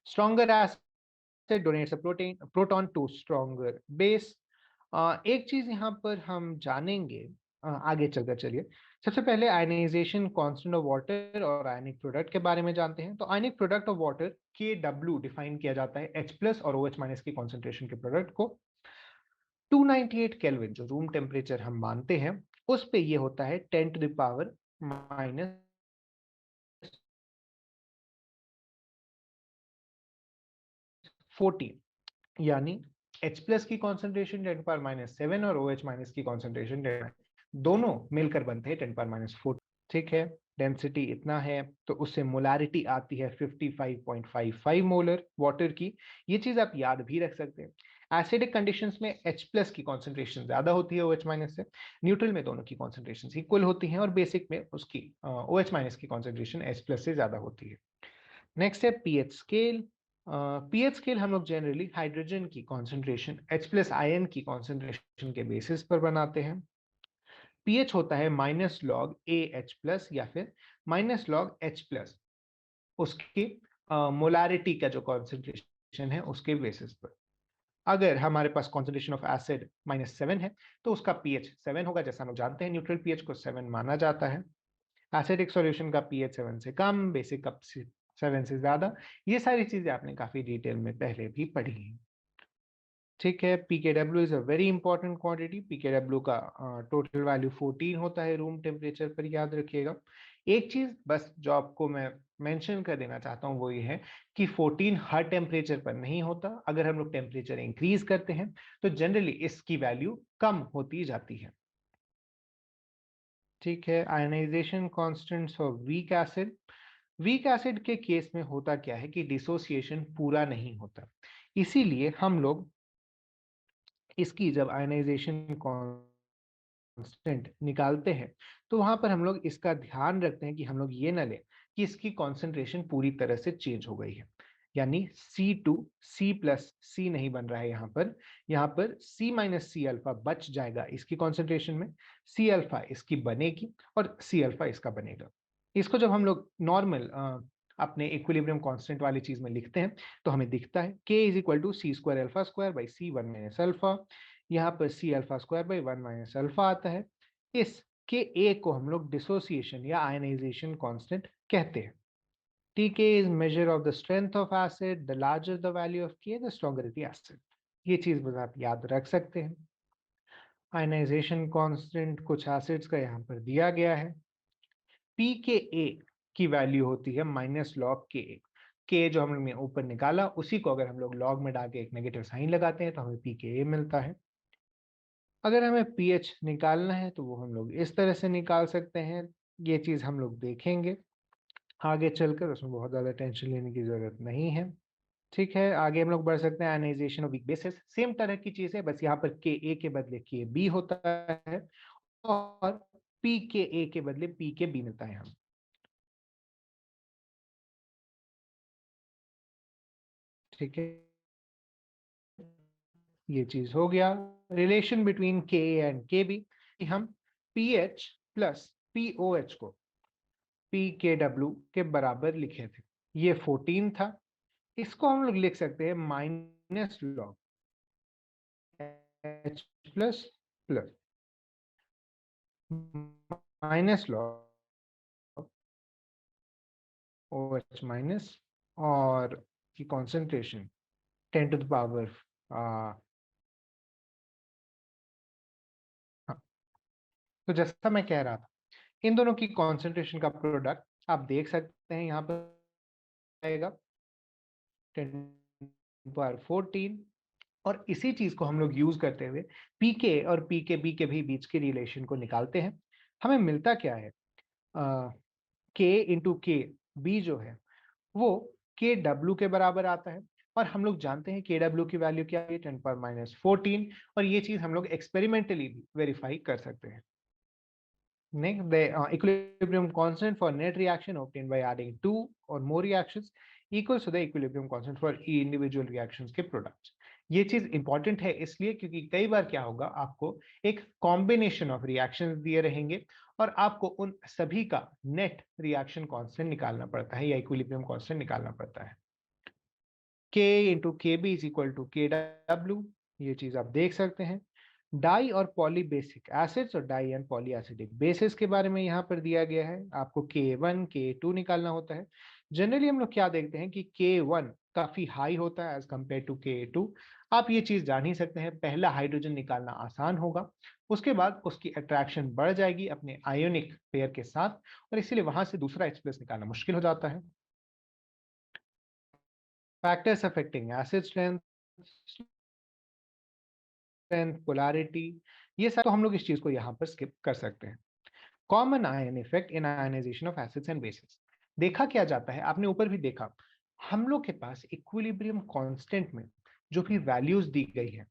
stronger acid donates a proton to stronger base. एक चीज यहाँ पर हम जानेंगे आगे चलकर, चलिए, सबसे पहले आयनाइजेशन कांस्टेंट ऑफ वाटर और आयनिक प्रोडक्ट के बारे में जानते हैं। तो ionic product of water KW define किया जाता है H प्लस और OH माइनस की कॉन्सेंट्रेशन के प्रोडक्ट को। 298 केल्विन जो रूम टेम्परेचर हम मानते हैं, उस पे ये होता है 10 टू द पावर माइनस 14, यानी H प्लस की कॉन्सेंट्रेशन 10 पावर माइनस 7 और OH माइनस की कॉन्सेंट्रेशन दोनों मिलकर बनते हैं 10 पावर माइनस 4। ठीक है, डेंसिटी इतना है, तो उससे मोलारिटी आती है 55.55 मोलर वाटर की। ये चीज आप याद भी रख सकते हैं। एसिडिक कंडीशंस में H प्लस की कॉन्सेंट्रेशन ज्यादा होती है OH माइनस से। न्यूट्रल में दोनों की कॉन्सेंट्रेशन इक्वल होती हैं और बेसिक में उसकी OH माइनस की कॉन्सेंट्रेशन H प्लस से ज्यादा होती है। नेक्स्ट है पीएच स्केल। पीएच स्केल हम लोग जनरली हाइड्रोजन की कॉन्सेंट्रेशन H प्लस आयन की कॉन्सेंट्रेशन के बेसिस पर बनाते हैं। पीएच होता है माइनस लॉग AH प्लस या फिर माइनस लॉग H प्लस, उसकी मोलारिटी का जो कॉन्सेंट्रेशन है उसके बेसिस पर। अगर हमारे पास कॉन्सेंट्रेशन ऑफ एसिड -7 है तो उसका पीएच 7 होगा। जैसा हम लोग जानते हैं न्यूट्रल पीएच को 7 माना जाता है। एसिडिक सॉल्यूशन का पीएच 7 से कम, बेसिक का 7 से ज्यादा। ये सारी चीजें आपने काफी डिटेल में पहले भी पढ़ी हैं। ठीक है, PKW is a very important quantity. PKW का टोटल वैल्यू 14 होता है रूम टेम्परेचर पर, याद रखिएगा। एक चीज बस जो आपको मैं मेंशन कर देना चाहता हूँ वो ये है कि 14 हर टेम्परेचर पर नहीं होता। अगर हम लोग टेम्परेचर इंक्रीज करते हैं तो जनरली इसकी वैल्यू कम होती जाती है। ठीक है, ionisation constants of weak acid. Weak acid के केस में होता क्या है कि डिसोसिएशन पूरा नहीं होता, इसीलिए हम लोग इसकी जब आयनाइजेशन कांस्टेंट निकालते हैं तो वहां पर हम लोग इसका ध्यान रखते हैं कि हम लोग ये ना लें कि इसकी कॉन्सेंट्रेशन पूरी तरह से चेंज हो गई है। यानी C2 C प्लस C नहीं बन रहा है यहाँ पर C माइनस सी अल्फा बच जाएगा इसकी कॉन्सेंट्रेशन में। C अल्फा इसकी बनेगी और C अल्फा इसका बनेगा। इसको जब हम लोग नॉर्मल अपने इक्विलिब्रियम कांस्टेंट वाली चीज में लिखते हैं तो हमें दिखता है K is equal to C square alpha square by C one minus alpha. यहाँ पर C alpha square by one minus alpha आता है। इस के ए को हम लोग डिसोसिएशन या आयनाइजेशन कांस्टेंट कहते हैं। Tk is measure of the strength of acid. The larger the value of K, the stronger the acid. ये चीज बस आप याद रख सकते हैं। आयनाइजेशन कांस्टेंट कुछ एसिड्स का यहाँ पर दिया गया है। pKa की वैल्यू होती है माइनस लॉग के जो हम लोग ने ऊपर निकाला उसी को अगर हम लोग लॉग में डाल के एक नेगेटिव साइन लगाते हैं तो हमें pKa मिलता है। अगर हमें pH निकालना है तो वो हम लोग इस तरह से निकाल सकते हैं। ये चीज हम लोग देखेंगे आगे चलकर, उसमें बहुत ज्यादा टेंशन लेने की जरूरत नहीं है। ठीक है, आगे हम लोग बढ़ सकते हैं। Ionisation of weak bases same तरह की चीज है, बस यहाँ पर के ए के बदले के बी होता है और पी के ए के बदले पी के बी मिलता है हम। ठीक है, ये चीज हो गया। Relation between K A and K B, हम P H plus P O H को पी के डब्ल्यू के बराबर लिखे थे। ये 14 था, इसको हम लोग लिख सकते हैं minus log H plus plus minus log O H minus और की कॉन्सेंट्रेशन 10 टू द पावर। हाँ, तो जैसा मैं कह रहा था, इन दोनों की कॉन्सेंट्रेशन का प्रोडक्ट आप देख सकते हैं यहाँ पर आएगा 10 टू पावर 14। और इसी चीज को हम लोग यूज करते हुए पीके और पीके बी के भी बीच के रिलेशन को निकालते हैं। हमें मिलता क्या है, के इंटू के बी जो है वो के डब्ल्यू के बराबर आता है। और हम लोग जानते हैं के डब्ल्यू की वैल्यू क्या है, 10 पावर माइनस 14। और ये चीज हम लोग एक्सपेरिमेंटली भी वेरीफाई कर सकते हैं। Next, the equilibrium constant for net reaction obtained by adding two or more reactions equals to the equilibrium constant for individual reactions के products। ये चीज इंपॉर्टेंट है इसलिए क्योंकि कई बार क्या होगा, आपको एक कॉम्बिनेशन ऑफ रिएक्शंस दिए रहेंगे और आपको उन सभी का नेट रिएक्शन कांस्टेंट निकालना पड़ता है या इक्विलिब्रियम कांस्टेंट निकालना पड़ता है। K into K B is equal to K W, ये चीज आप देख सकते हैं। डाई और पॉली बेसिक एसिड्स और di and poly acidic bases के बारे में यहाँ पर दिया गया है। आपको K1 K2 निकालना होता है। जनरली हम लोग क्या देखते हैं कि K1 काफी हाई होता है एज कम्पेयर टू K2। आप ये चीज जान ही सकते हैं, पहला हाइड्रोजन निकालना आसान होगा, उसके बाद उसकी अट्रैक्शन बढ़ जाएगी अपने आयोनिक पेयर के साथ, और इसीलिए वहां से दूसरा H+ निकालना मुश्किल हो जाता है। Factors affecting acid strength, polarity, ये सब तो हम लोग इस चीज को यहाँ पर स्किप कर सकते हैं। Common ion effect in ionisation of acids and bases. देखा क्या जाता है, आपने ऊपर भी देखा, हम लोग के पास इक्विलिब्रियम कांस्टेंट में जो भी वैल्यूज दी गई है,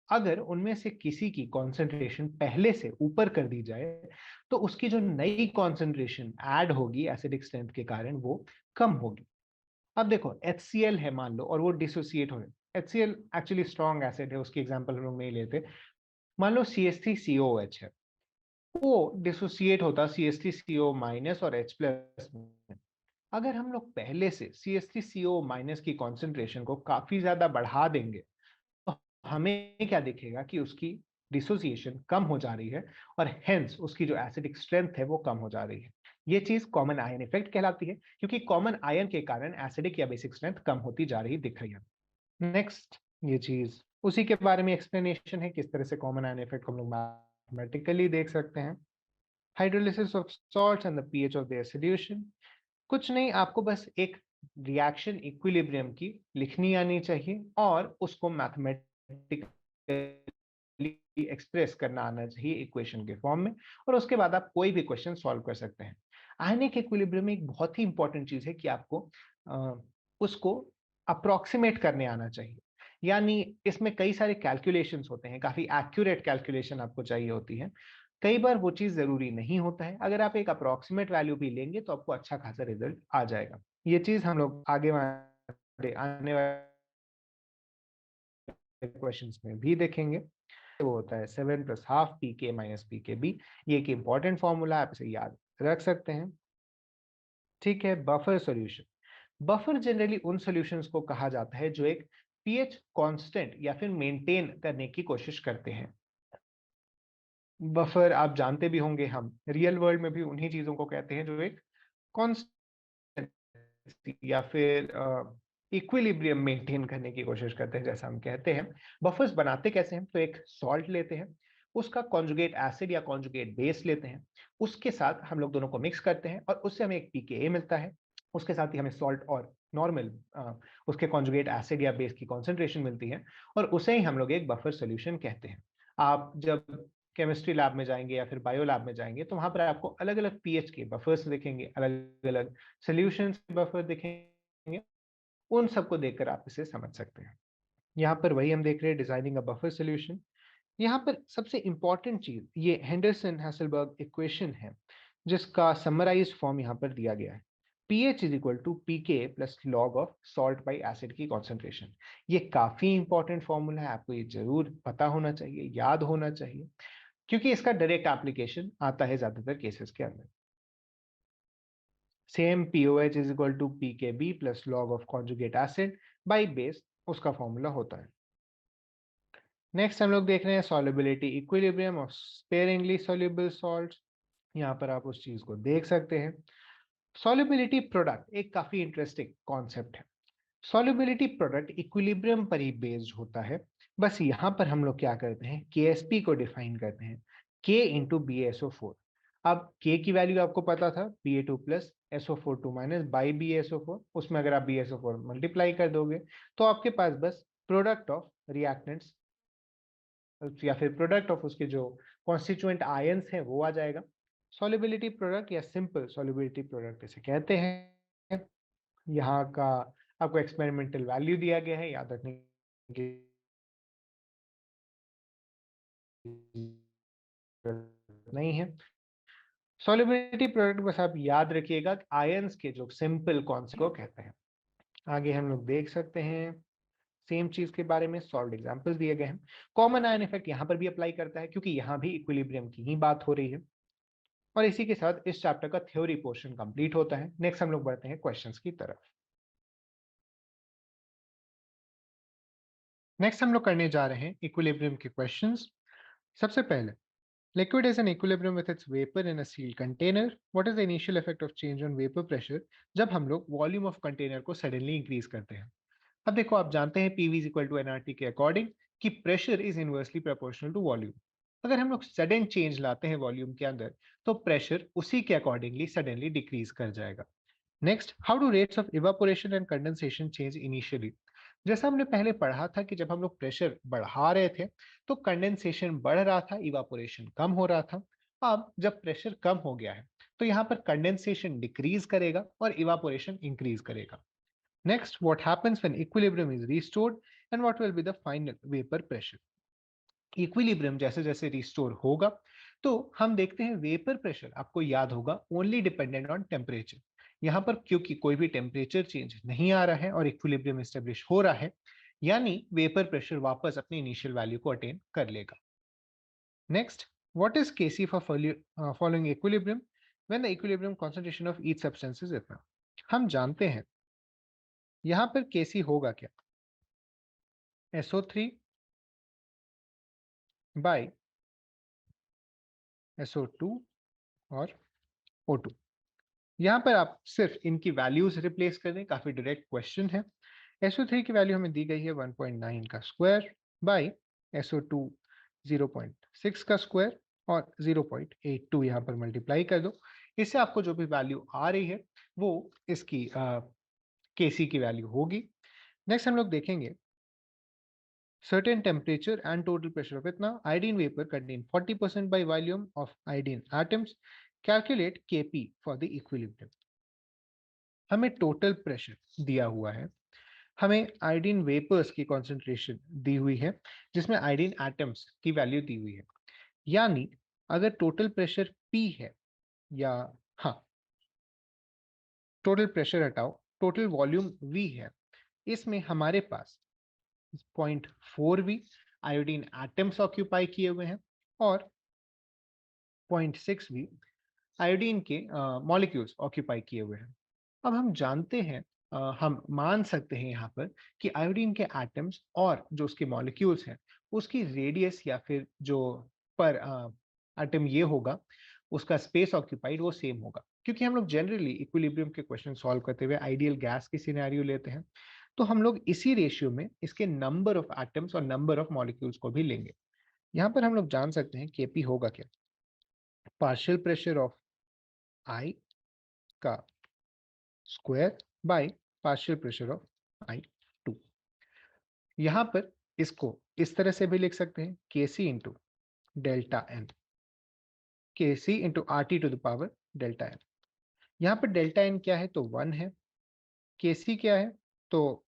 अगर उनमें से किसी की कॉन्सेंट्रेशन पहले से ऊपर कर दी जाए तो उसकी जो नई कॉन्सेंट्रेशन ऐड होगी एसिडिक स्ट्रेंथ के कारण वो कम होगी। अब देखो HCl है मान लो और वो डिसोसिएट हो रहे, HCl एक्चुअली स्ट्रॉन्ग एसिड है, उसकी एग्जांपल हम लोग नहीं लेते। मान लो CH3COOH है, वो डिसोसिएट होता CH3CO- और H+ में। अगर हम लोग पहले से CH3CO- की कॉन्सेंट्रेशन को काफी ज्यादा बढ़ा देंगे तो हमें क्या दिखेगा कि उसकी डिसोसिएशन कम हो जा रही है और हेंस उसकी जो एसिडिक स्ट्रेंथ है वो कम हो जा रही है। ये चीज कॉमन आयन इफेक्ट कहलाती है, क्योंकि कॉमन आयन के कारण एसिडिक या बेसिक स्ट्रेंथ कम होती जा रही दिख रही है। नेक्स्ट, ये चीज उसी के बारे में एक्सप्लेनेशन है, किस तरह से कॉमन आयन इफेक्ट हम लोग मैथमेटिकली देख सकते हैं। Hydrolysis of salts and the pH of their solution. कुछ नहीं, आपको बस एक रिएक्शन इक्विलिब्रियम की लिखनी आनी चाहिए और उसको मैथमेटिकली एक्सप्रेस करना आना चाहिए इक्वेशन के फॉर्म में, और उसके बाद आप कोई भी क्वेश्चन सॉल्व कर सकते हैं। आयनिक इक्विलिब्रियम में एक बहुत ही इंपॉर्टेंट चीज है कि आपको उसको अप्रोक्सीमेट करने आना चाहिए। यानी इसमें कई सारे कैलकुलेशंस होते हैं, काफी एक्यूरेट कैलकुलेशन आपको चाहिए होती है। कई बार वो चीज जरूरी नहीं होता है, अगर आप एक अप्रोक्सीमेट वैल्यू भी लेंगे तो आपको अच्छा खासा रिजल्ट आ जाएगा। ये चीज हम लोग आगे आने वाले क्वेश्चंस में भी देखेंगे। वो होता है 7+12 pk - pkb। ये एक इंपॉर्टेंट फॉर्मूला, आप इसे याद रख सकते हैं। ठीक है, बफर सॉल्यूशन। बफर जनरली उन सॉल्यूशंस को कहा जाता है जो एक पीएच कांस्टेंट या फिर मेंटेन करने की कोशिश करते हैं। बफर आप जानते भी होंगे, हम रियल वर्ल्ड में भी उन्हीं चीजों को कहते हैं जो एक कांस्टेंट या फिर इक्विलिब्रियम मेंटेन करने की कोशिश करते हैं, जैसा हम कहते हैं। बफर्स बनाते कैसे हैं, तो एक सॉल्ट लेते हैं, उसका कॉन्जुगेट एसिड या कॉन्जुगेट बेस लेते हैं, उसके साथ हम लोग दोनों को मिक्स करते हैं और उससे हमें एक pKa मिलता है। उसके साथ ही हमें सॉल्ट और नॉर्मल उसके कॉन्जुगेट एसिड या बेस की कॉन्सेंट्रेशन मिलती है, और उसे ही हम लोग एक बफर सोल्यूशन कहते हैं। आप जब केमिस्ट्री लैब में जाएंगे या फिर बायो लैब में जाएंगे तो वहां पर आपको अलग अलग पीएच के बफर्स दिखेंगे, अलग अलग सोल्यूशंस के बफर दिखेंगे, उन सबको देखकर आप इसे समझ सकते हैं। यहाँ पर वही हम देख रहे हैं, डिजाइनिंग अ बफर सोल्यूशन। यहाँ पर सबसे इंपॉर्टेंट चीज ये हेंडरसन हैसलबर्ग इक्वेशन है, जिसका समराइज फॉर्म यहाँ पर दिया गया है। pH = pK plus log of salt by acid की कॉन्सेंट्रेशन। ये काफी इंपॉर्टेंट फॉर्मूला है, आपको ये जरूर पता होना चाहिए, याद होना चाहिए, क्योंकि इसका डायरेक्ट एप्लीकेशन आता है ज्यादातर केसेस के अंदर। Same POH = pKb plus log of conjugate acid by base, उसका फॉर्मूला होता है। नेक्स्ट हम लोग देख रहे हैं solubility equilibrium of sparingly soluble salts. यहाँ पर आप उस चीज को देख सकते हैं। सॉल्युबिलिटी प्रोडक्ट एक काफी इंटरेस्टिंग कॉन्सेप्ट है। सॉल्युबिलिटी प्रोडक्ट इक्विलिब्रियम पर ही बेस्ड होता है। बस यहाँ पर हम लोग क्या करते हैं, KSP को डिफाइन करते हैं, K इंटू BaSO4। अब K की वैल्यू आपको पता था, Ba2 plus SO42 minus by BaSO4, उसमें अगर आप BaSO4 मल्टीप्लाई कर दोगे तो आपके पास बस प्रोडक्ट ऑफ रिएक्टेंट्स या फिर प्रोडक्ट ऑफ उसके जो कॉन्स्टिट्यूएंट आयंस हैं वो आ जाएगा। सॉल्युबिलिटी प्रोडक्ट या सिंपल सॉल्युबिलिटी प्रोडक्ट इसे कहते हैं। यहाँ का आपको एक्सपेरिमेंटल वैल्यू दिया गया है, याद रखने की जरूरत नहीं है। सॉल्युबिलिटी प्रोडक्ट बस आप याद रखिएगा, आयंस के जो सिंपल कॉन्सेप्ट को कहते हैं। आगे हम लोग देख सकते हैं सेम चीज के बारे में, सॉल्व एग्जांपल्स दिए गए हैं। कॉमन आयन इफेक्ट यहाँ पर भी अप्लाई करता है, क्योंकि यहाँ भी इक्विलिब्रियम की ही बात हो रही है। और इसी के साथ इस चैप्टर का थ्योरी पोर्शन कंप्लीट होता है। नेक्स्ट हम लोग बढ़ते हैं क्वेश्चंस की तरफ। नेक्स्ट हम लोग करने जा रहे हैं इक्विलिब्रियम के क्वेश्चंस। सबसे पहले, liquid is in equilibrium with its vapor in a sealed container. What is the initial effect of change on vapor pressure जब हम लोग वॉल्यूम ऑफ कंटेनर को सडनली इंक्रीज करते हैं? अब देखो, आप जानते हैं PV is equal to NRT के अकॉर्डिंग कि pressure is inversely proportional to volume. अगर हम लोग सडन चेंज लाते हैं वॉल्यूम के अंदर, तो प्रेशर उसी के अकॉर्डिंगली सडनली डिक्रीज कर जाएगा। Next, how do rates of evaporation and condensation change initially? जैसा हमने पहले पढ़ा था कि जब हम लोग प्रेशर बढ़ा रहे थे तो कंडेंसेशन बढ़ रहा था, इवापोरेशन कम हो रहा था। अब जब प्रेशर कम हो गया है तो यहाँ पर कंडेंसेशन डिक्रीज करेगा और इवापोरेशन इंक्रीज करेगा। Next, what happens when equilibrium is restored and what will be the final vapor pressure? Equilibrium जैसे जैसे रिस्टोर होगा तो हम देखते हैं वेपर प्रेशर, आपको याद होगा, ओनली डिपेंडेंट ऑन टेम्परेचर। यहाँ पर क्योंकि कोई भी टेम्परेचर चेंज नहीं आ रहा है और इक्विलिब्रियम एस्टेब्लिश हो रहा है, यानी वेपर प्रेशर वापस अपने इनिशियल वैल्यू को अटेन कर लेगा। Next, what is KC for following equilibrium when the equilibrium concentration of each substance is इतना? हम जानते हैं यहाँ पर केसी होगा क्या? SO3 बाय SO2 और O2। यहाँ पर आप सिर्फ इनकी वैल्यूज रिप्लेस कर दें, काफी डायरेक्ट क्वेश्चन है। SO3 की वैल्यू हमें दी गई है 1.9 का स्क्वायर बाय SO2 0.6 का स्क्वायर और 0.82 यहाँ पर मल्टीप्लाई कर दो। इससे आपको जो भी वैल्यू आ रही है वो इसकी केसी की वैल्यू होगी। नेक्स्ट हम लोग देखेंगे certain temperature and total pressure of itna iodine vapor contain 40% by volume of iodine atoms. Calculate Kp for the equilibrium. हमें टोटल प्रेशर दिया हुआ है, हमें आयोडीन वेपर्स की कॉन्सेंट्रेशन दी हुई है जिसमें आयोडीन एटम्स की वैल्यू दी हुई है। यानी अगर टोटल प्रेशर P है, या हाँ, टोटल प्रेशर हटाओ, टोटल वॉल्यूम V है, इसमें हमारे पास 0.4V आयोडीन एटम्स ऑक्यूपाई किए हुए हैं और 0.6V आयोडीन के मॉलिक्यूल्स ऑक्यूपाई किए हुए हैं। अब हम जानते हैं, हम मान सकते हैं यहाँ पर कि आयोडीन के एटम्स और जो उसके मॉलिक्यूल्स हैं उसकी रेडियस या फिर जो पर एटम ये होगा उसका स्पेस ऑक्यूपाइड वो सेम होगा, क्योंकि हम लोग जनरली इक्विलिब्रियम के क्वेश्चन सॉल्व करते हुए आइडियल गैस की सिनेरियो लेते हैं, तो हम लोग इसी रेशियो में इसके नंबर ऑफ एटम्स और नंबर ऑफ मॉलिक्यूल्स को भी लेंगे। यहाँ पर हम लोग जान सकते हैं केपी होगा क्या? पार्शियल प्रेशर ऑफ आई का square by partial pressure of I2। यहाँ पर इसको इस तरह से भी लिख सकते हैं Kc into delta N, Kc into RT to the power delta N. यहाँ पर डेल्टा एन क्या है? तो 1 है। Kc क्या है? तो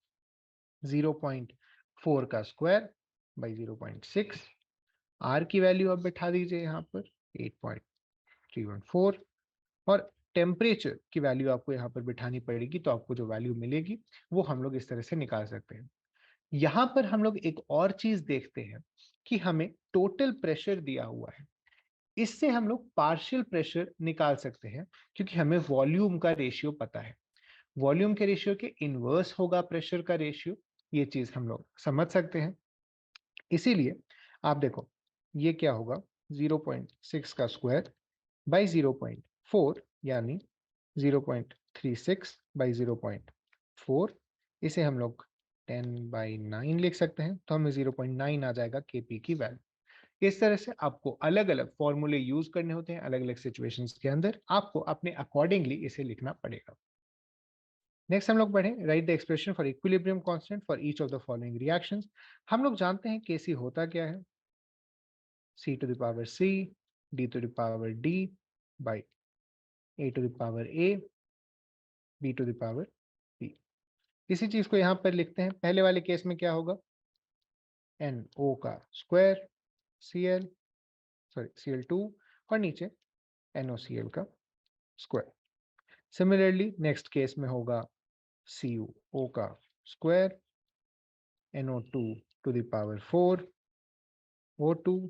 0.4 का स्क्वायर बाई 0.6। R की वैल्यू आप बैठा दीजिए यहाँ पर 8.314 और टेम्परेचर की वैल्यू आपको यहाँ पर बिठानी पड़ेगी, तो आपको जो वैल्यू मिलेगी वो हम लोग इस तरह से निकाल सकते हैं। यहाँ पर हम लोग एक और चीज देखते हैं कि हमें टोटल प्रेशर दिया हुआ है, इससे हम लोग पार्शियल प्रेशर निकाल सकते हैं क्योंकि हमें वॉल्यूम का रेशियो पता है। वॉल्यूम के रेशियो के इनवर्स होगा प्रेशर का रेशियो, ये चीज हम लोग समझ सकते हैं। इसीलिए आप देखो ये क्या होगा, 0.6 का स्क्वायर बाई 0.4 यानी 0.36 बाई 0.4, इसे हम लोग 10/9 लिख सकते हैं, तो हमें 0.9 आ जाएगा केपी की वैल्यू। इस तरह से आपको अलग अलग फॉर्मूले यूज करने होते हैं, अलग अलग सिचुएशंस के अंदर आपको अपने अकॉर्डिंगली इसे लिखना पड़ेगा। नेक्स्ट हम लोग बढ़े, right the expression for equilibrium constant for each of the following reactions. हम लोग जानते हैं केसी होता क्या है, C to the power C, D to the power D by A to the power A, B to the power B। इसी चीज को यहाँ पर लिखते हैं। पहले वाले केस में क्या होगा, NO का स्क्वायर Cl, सॉरी Cl2 और नीचे NOCl का स्क्वायर। सिमिलरली नेक्स्ट केस में होगा CuO का square NO2 to the power 4 O2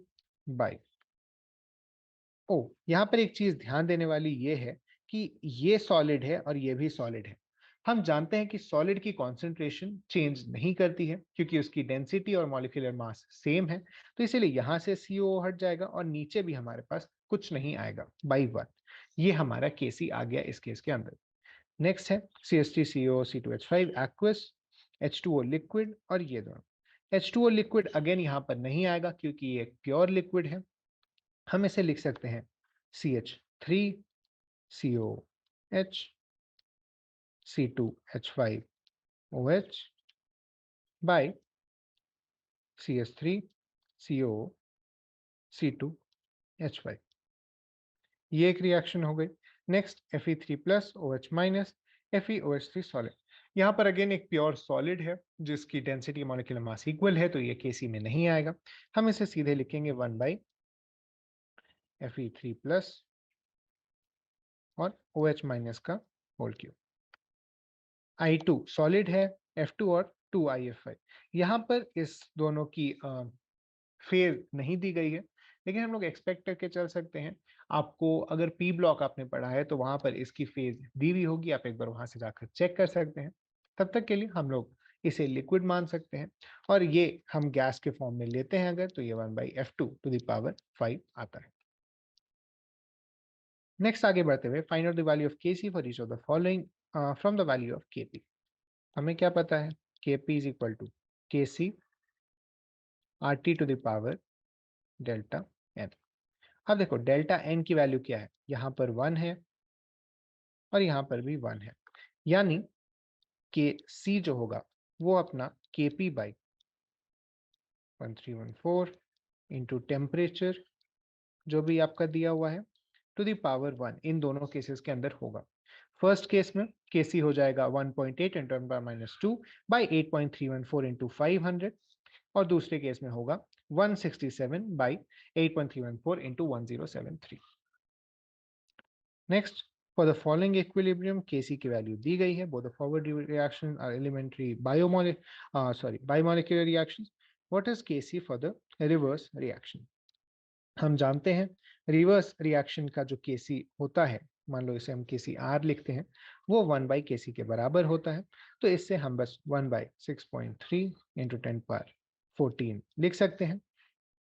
by O. यहाँ पर एक चीज ध्यान देने वाली ये है कि ये सॉलिड है और ये भी सॉलिड है, हम जानते हैं कि सॉलिड की कॉन्सेंट्रेशन चेंज नहीं करती है क्योंकि उसकी डेंसिटी और मॉलिक्यूलर मास सेम है, तो इसीलिए यहाँ से CO हट जाएगा और नीचे भी हमारे पास कुछ नहीं आएगा बाई 1। ये हमारा KC आ गया इस केस के अंदर। नेक्स्ट है CH3CO C2H5 aqueous, H2O liquid और ये दोनों। H2O लिक्विड अगेन यहाँ पर नहीं आएगा क्योंकि ये एक प्योर लिक्विड है। हम इसे लिख सकते हैं CH3COH C2H5OH by CH3CO C2H5। ये एक रिएक्शन हो गई। Next Fe3 plus OH minus FeOH3 solid. यहाँ पर अगेन एक प्योर सॉलिड है जिसकी डेंसिटी मॉलिक्यूलर मास इक्वल है, तो ये KC में नहीं आएगा। हम इसे सीधे लिखेंगे 1 बाई Fe3 प्लस और OH माइनस का होल क्यूब। I2 सॉलिड है, F2 और 2IF5। यहाँ पर इस दोनों की फेज नहीं दी गई है, लेकिन हम लोग एक्सपेक्ट करके चल सकते हैं। आपको अगर पी ब्लॉक आपने पढ़ा है तो वहां पर इसकी फेज दी हुई होगी, आप एक बार वहां से जाकर चेक कर सकते हैं। तब तक के लिए हम लोग इसे लिक्विड मान सकते हैं, और ये हम गैस के फॉर्म में लेते हैं अगर, तो ये 1/F2⁵ आता है। नेक्स्ट आगे बढ़ते हुए, find out the value of KC for each of the following from the value of KP। हमें क्या पता है, KP is equal to KC RT⁴ delta n। अब देखो डेल्टा n की वैल्यू क्या है, यहाँ पर 1 है और यहाँ पर भी 1 है, यानी कि C जो होगा वो अपना KP बाई 1314 इंटू टेम्परेचर जो भी आपका दिया हुआ है टू द पावर 1 इन दोनों केसेस के अंदर होगा। फर्स्ट केस में KC हो जाएगा 1.8 × 10⁻² बाई 8.314 इंटू 500, और दूसरे केस में होगा 167 by 8.314 into 1073। Next, for the following equilibrium KC की वैल्यू दी गई है। Both the forward reaction are elementary biomolecular reactions. What is KC for the reverse reaction? हम जानते हैं रिवर्स रिएक्शन का जो KC होता है, मान लो इसे हम KCR लिखते हैं, वो 1/KC के बराबर होता है। तो इससे हम बस 1/6.3 इंटू 10⁻14 लिख सकते हैं।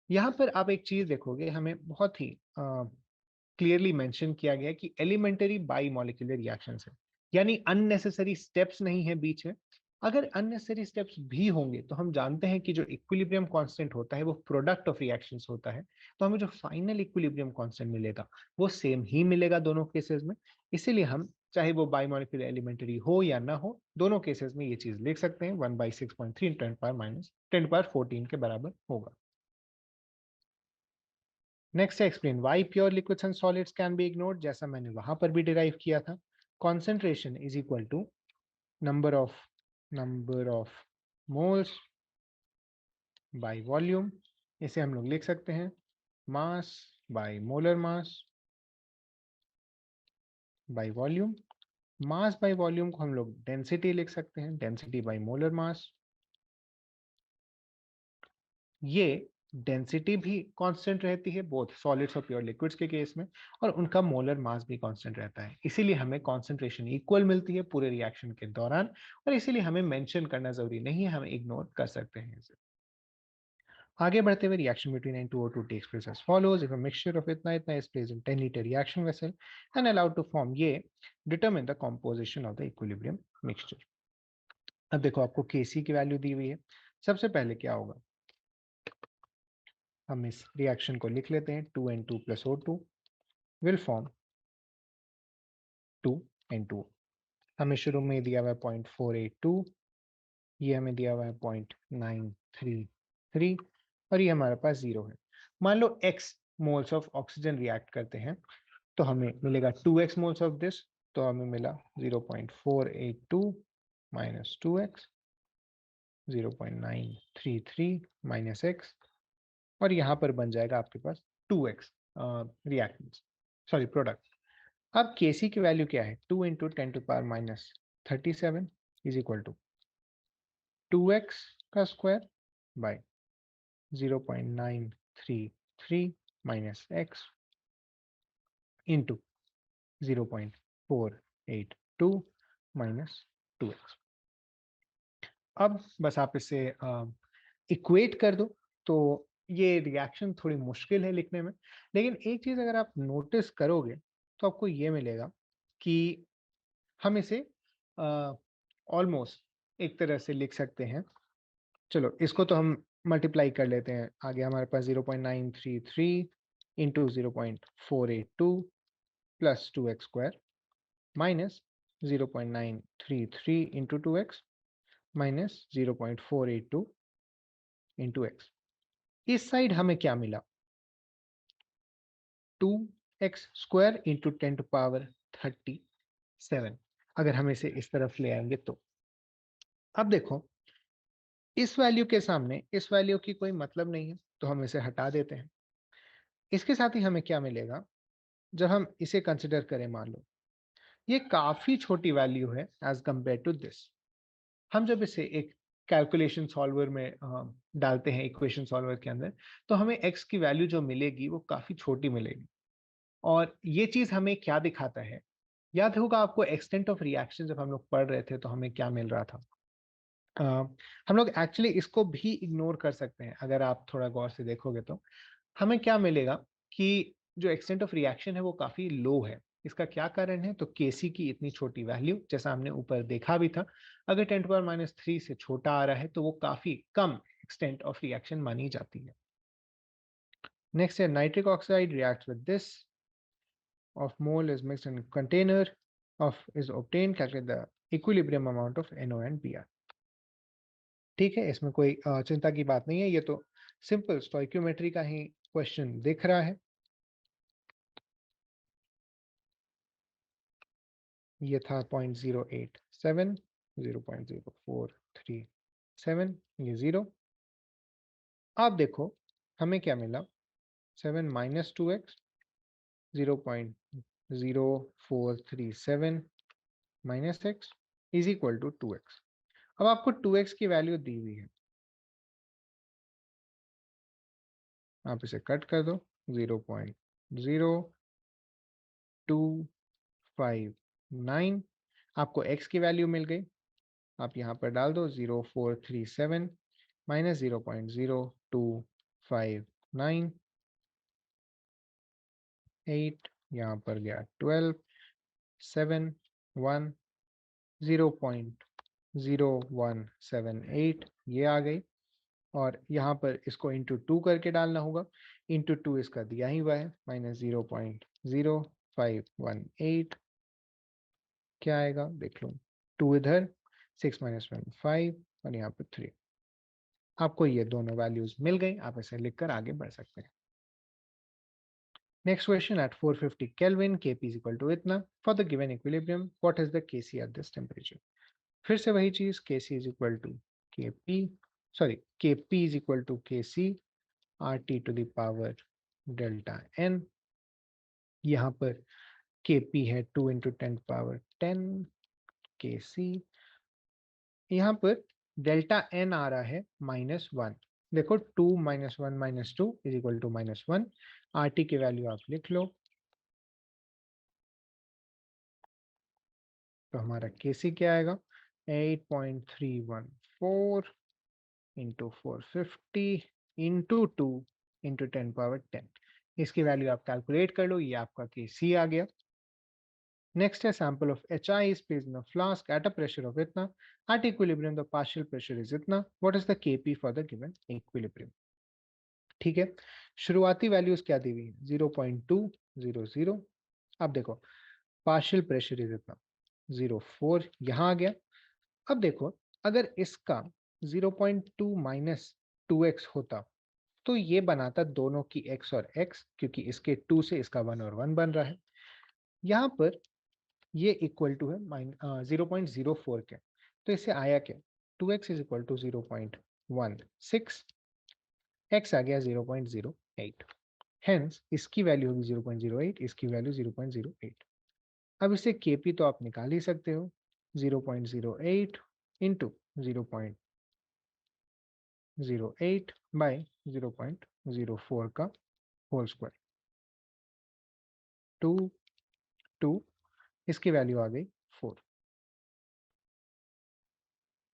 यहाँ पर आप एक चीज देखोगे, हमें बहुत ही क्लियरली मेंशन किया गया कि एलिमेंटरी बाईमोलिकुलर रिएक्शंस है, यानी अननेसेसरी स्टेप्स नहीं है बीच में। अगर अननेसेसरी स्टेप्स भी होंगे तो हम जानते हैं कि जो इक्विलिब्रियम कांस्टेंट होता है वो प्रोडक्ट ऑफ रिएक्शंस होता है, तो हमें जो फाइनल इक्विलिब्रियम कांस्टेंट मिलेगा वो सेम ही मिलेगा दोनों केसेस में। इसीलिए हम चाहे वो बाईमोलिकुलर एलिमेंटरी हो या ना हो, दोनों केसेस में ये चीज लिख सकते हैं 1/6.3 10⁻14 के बराबर होगा। नेक्स्ट है explain why pure liquids and solids can be ignored. जैसा मैंने वहां पर भी डिराइव किया था, concentration is equal to number of moles by volume. इसे हम लोग लिख सकते हैं mass by molar mass by volume. Mass by volume को हम लोग डेंसिटी लिख सकते हैं, डेंसिटी बाय मोलर मास। ये डेंसिटी भी कांस्टेंट रहती है बोथ सॉलिड्स और प्योर लिक्विड्स के केस में, और उनका मोलर मास भी कांस्टेंट रहता है। इसीलिए हमें कॉन्सेंट्रेशन इक्वल मिलती है पूरे रिएक्शन के दौरान, और इसीलिए हमें मेंशन करना जरूरी नहीं है, हम इग्नोर कर सकते हैं इसे। आगे बढ़ते हुए, reaction between N2O2 takes place as follows. If a mixture of इतना इतना is placed in 10-liter reaction vessel and allowed to form, ये determine the composition of the equilibrium mixture। अब देखो आपको KC की वैल्यू दी हुई है। सबसे पहले क्या होगा, हम इस रिएक्शन को लिख लेते हैं 2N2 + O2 will form 2N2। हमें शुरू में दिया हुआ है 0.482, ये हमें दिया हुआ है 0.933, और ये हमारे पास 0 है। मान लो x moles of oxygen react करते हैं तो हमें मिलेगा 2x मोल्स ऑफ दिस, तो हमें मिला 0.482 - 2x 0.933 - x, और यहाँ पर बन जाएगा आपके पास 2x रिएक्टेंस, सॉरी प्रोडक्ट। अब KC की वैल्यू क्या है, 2 × 10⁻37 इज इक्वल टू 2x का square by 0.933 - x into 0.482 - 2x। अब बस आप इसे इक्वेट कर दो। तो ये रिएक्शन थोड़ी मुश्किल है लिखने में, लेकिन एक चीज अगर आप नोटिस करोगे तो आपको ये मिलेगा कि हम इसे ऑलमोस्ट एक तरह से लिख सकते हैं। चलो इसको तो हम मल्टीप्लाई कर लेते हैं। आगे हमारे पास 0.933 into 0.482 plus 2x² minus 0.933 into 2x minus 0.482 into x। इस साइड हमें क्या मिला? 2x² into 10⁻37। अगर हम इसे इस तरफ ले आएंगे तो अब देखो, इस वैल्यू के सामने इस वैल्यू की कोई मतलब नहीं है, तो हम इसे हटा देते हैं। इसके साथ ही हमें क्या मिलेगा जब हम इसे कंसिडर करें? मान लो ये काफी छोटी वैल्यू है एज कंपेयर टू दिस। हम जब इसे एक कैलकुलेशन सॉल्वर में डालते हैं, इक्वेशन सॉल्वर के अंदर, तो हमें x की वैल्यू जो मिलेगी वो काफी छोटी मिलेगी। और ये चीज हमें क्या दिखाता है? याद होगा आपको एक्सटेंट ऑफ रिएक्शन जब हम लोग पढ़ रहे थे तो हमें क्या मिल रहा था? अ, हम लोग एक्चुअली इसको भी इग्नोर कर सकते हैं। अगर आप थोड़ा गौर से देखोगे तो हमें क्या मिलेगा कि जो एक्सटेंट ऑफ रिएक्शन है वो काफी लो है। इसका क्या कारण है? तो केसी की इतनी छोटी वैल्यू, जैसा हमने ऊपर देखा भी था, अगर 10⁻³ से छोटा आ रहा है तो वो काफी कम एक्सटेंट ऑफ रिएक्शन मानी जाती है। नेक्स्ट है nitric oxide react with this of mole is mixed in container of is obtained, calculate the equilibrium amount of NO and Br। ठीक है, इसमें कोई चिंता की बात नहीं है, ये तो सिंपल स्टोइक्योमेट्री का ही क्वेश्चन दिख रहा है। ये था 0.087, 0.0437, ये 0। अब देखो हमें क्या मिला? 7 minus 2x, 0.0437 minus x is equal to 2x। अब आपको 2x की वैल्यू दी हुई है, आप इसे कट कर दो। 0.0259 आपको x की वैल्यू मिल गई। आप यहाँ पर डाल दो 0.437 माइनस 0.0259, यहाँ पर गया 12, 7, 1, 0.0178 ये आ गई। और यहाँ पर इसको इंटू 2 करके डालना होगा। इंटू 2 इसका दिया ही हुआ है, माइनस 0.0518। क्या आएगा देख लो, 2 इधर, 6 माइनस 1 5, और यहाँ पर 3। आपको ये दोनों वैल्यूज मिल गई, आप इसे लिखकर आगे बढ़ सकते हैं। Next question, at 450 kelvin Kp is equal to इतना, for the given equilibrium what is the Kc at this temperature. फिर से वही चीज, Kc is equal to Kp, sorry Kp is equal to Kc RT to the power delta n। यहाँ पर Kp है 2 into 10⁻10 Kc। यहाँ पर delta n आ रहा है -1। देखो 2 minus 1 minus 2 is equal to -1। RT की वैल्यू आप लिख लो, तो हमारा Kc क्या आएगा? 8.314 इंटू 450 इंटू 2 इंटू 10⁻10। इसकी वैल्यू आप कैलकुलेट कर लो, ये आपका Kc आ गया। नेक्स्ट है, sample of HI is placed in a flask at a pressure of इतना, at equilibrium the partial pressure is इतना, what is the Kp for the given equilibrium। ठीक है, शुरुआती वैल्यूज क्या दी हुई है? 0.200। अब देखो पार्शियल प्रेशर इज इतना, 0.4 यहाँ आ गया। अब देखो अगर इसका 0.2 माइनस 2x होता तो ये बनाता दोनों की x और x, क्योंकि इसके 2 से इसका 1 और 1 बन रहा है। यहाँ पर ये इक्वल टू है 0.04 के, तो इससे आया क्या? 2x is equal to 0.16, x आ गया 0.08। हेंस इसकी वैल्यू होगी 0.08, इसकी वैल्यू 0.08। अब इससे Kp तो आप निकाल ही सकते हो, 0.08 इंटू 0.08 बाय 0.04 का होल स्क्वायर, 2, 2, इसकी वैल्यू आ गई 4।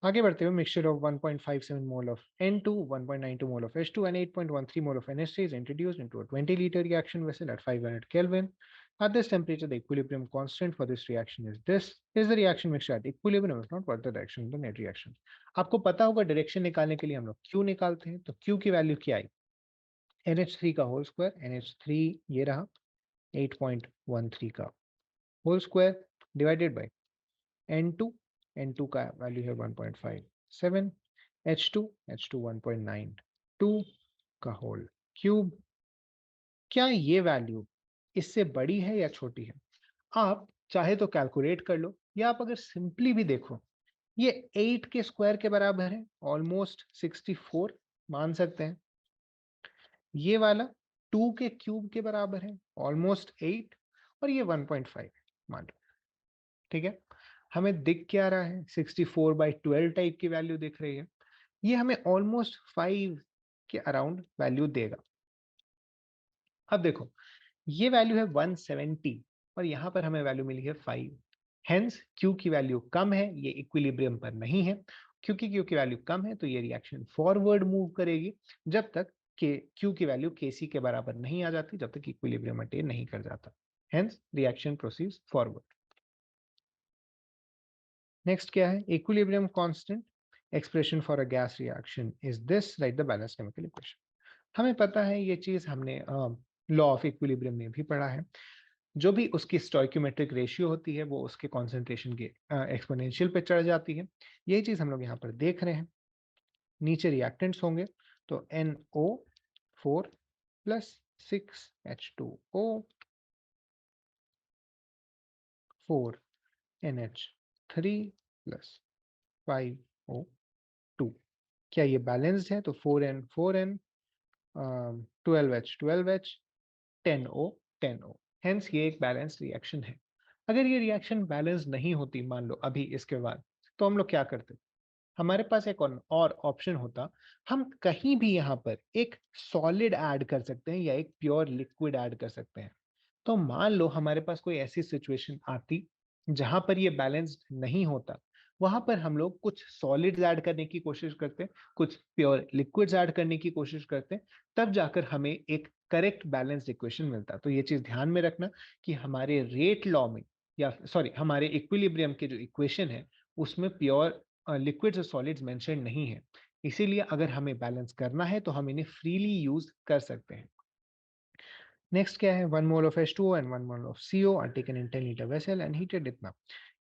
आगे बढ़ते हुए mixture of 1.57 mole of N2, 1.92 mole of H2 and 8.13 mole of NH3 is introduced into a 20-liter reaction vessel at 500 Kelvin. At this temperature, the equilibrium constant for this reaction is this. Is the reaction mixture at equilibrium? If not, what the direction of the net reaction? आपको पता होगा direction निकालने के लिए हम लोग Q निकालते हैं, तो Q की वैल्यू क्या आई? NH3 का होल स्क्वायर, NH3 ये रहा 8.13 का whole square divided by N2, N2 का वैल्यू है 1.57, H2 1.92 का होल क्यूब। क्या ये वैल्यू इससे बड़ी है या छोटी है? आप चाहे तो कैलकुलेट कर लो, या आप अगर सिंपली भी देखो, ये 8 के स्क्वायर के बराबर है, ऑलमोस्ट 64 मान सकते हैं। ये वाला 2 के क्यूब के बराबर है, ऑलमोस्ट 8, और ये 1.5 मान लो। ठीक है, हमें दिख क्या रहा है? 64/12 टाइप की वैल्यू दिख रही है। ये हमें ऑलमोस्ट 5 के अराउंड वैल्यू देगा। अब देखो, ये वैल्यू है 170 और यहाँ पर हमें वैल्यू मिली है 5। हेंस Q की वैल्यू कम है, ये इक्विलिब्रियम पर नहीं है। क्योंकि Q की वैल्यू कम है तो ये रिएक्शन फॉरवर्ड मूव करेगी जब तक कि Q की वैल्यू Kc के बराबर नहीं आ जाती, जब तक इक्विलिब्रियम अटेन नहीं कर जाता। Hence reaction proceeds forward. Next क्या है? Equilibrium constant expression for a gas reaction is this, right the balance chemical equation. हमें पता है ये चीज, हमने लॉ ऑफ इक्विलिब्रियम में भी पढ़ा है। जो भी उसकी स्टोइकियोमेट्रिक रेशियो होती है वो उसके कॉन्सेंट्रेशन के एक्सपोनेंशियल पे चढ़ जाती है। यही चीज हम लोग यहाँ पर देख रहे हैं। नीचे रिएक्टेंट्स होंगे तो NO4 plus 6H2O 4NH3 plus 5O2। क्या ये बैलेंस्ड है? तो 4N 4N, 12H 12H, 10O 10O। Hence ये एक बैलेंस्ड रिएक्शन है। अगर ये रिएक्शन बैलेंस नहीं होती, मान लो अभी इसके बाद, तो हम लोग क्या करते? हमारे पास एक और ऑप्शन होता, हम कहीं भी यहाँ पर एक सॉलिड ऐड कर सकते हैं या एक प्योर लिक्विड ऐड कर सकते हैं। तो मान लो हमारे पास कोई ऐसी सिचुएशन आती जहां पर ये बैलेंस्ड नहीं होता, वहां पर हम लोग कुछ सॉलिड्स ऐड करने की कोशिश करते, कुछ प्योर लिक्विड्स ऐड करने की कोशिश करते, तब जाकर हमें एक करेक्ट बैलेंस्ड इक्वेशन मिलता। तो ये चीज ध्यान में रखना कि हमारे रेट लॉ में, या सॉरी हमारे इक्विलिब्रियम के जो इक्वेशन है उसमें प्योर लिक्विड्स और सॉलिड्स मेंशन नहीं है। इसीलिए अगर हमें बैलेंस करना है तो हम इन्हें फ्रीली यूज कर सकते हैं। नेक्स्ट क्या है? 1 mole of H2O and 1 mole of CO are taken in 10-liter vessel and heated इतना।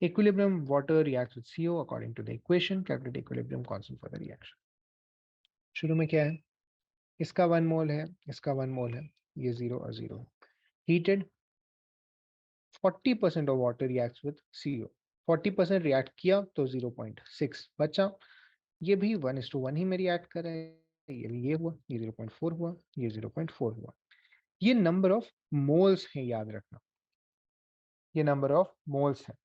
Equilibrium water reacts with CO according to the equation. Calculate equilibrium constant for the reaction. शुरू में क्या है? इसका 1 मोल है, इसका 1 मोल है, ये 0 और 0 है। Heated, 40% of water reacts with CO। 40% react किया तो 0.6 बचा। ये भी 1:1 ही में रिएक्ट कर रहे हैं। ये भी ये हुआ, ये 0.4 हुआ, ये 0.4 हुआ। ये नंबर ऑफ मोल्स है, याद रखना, ये नंबर ऑफ मोल्स है।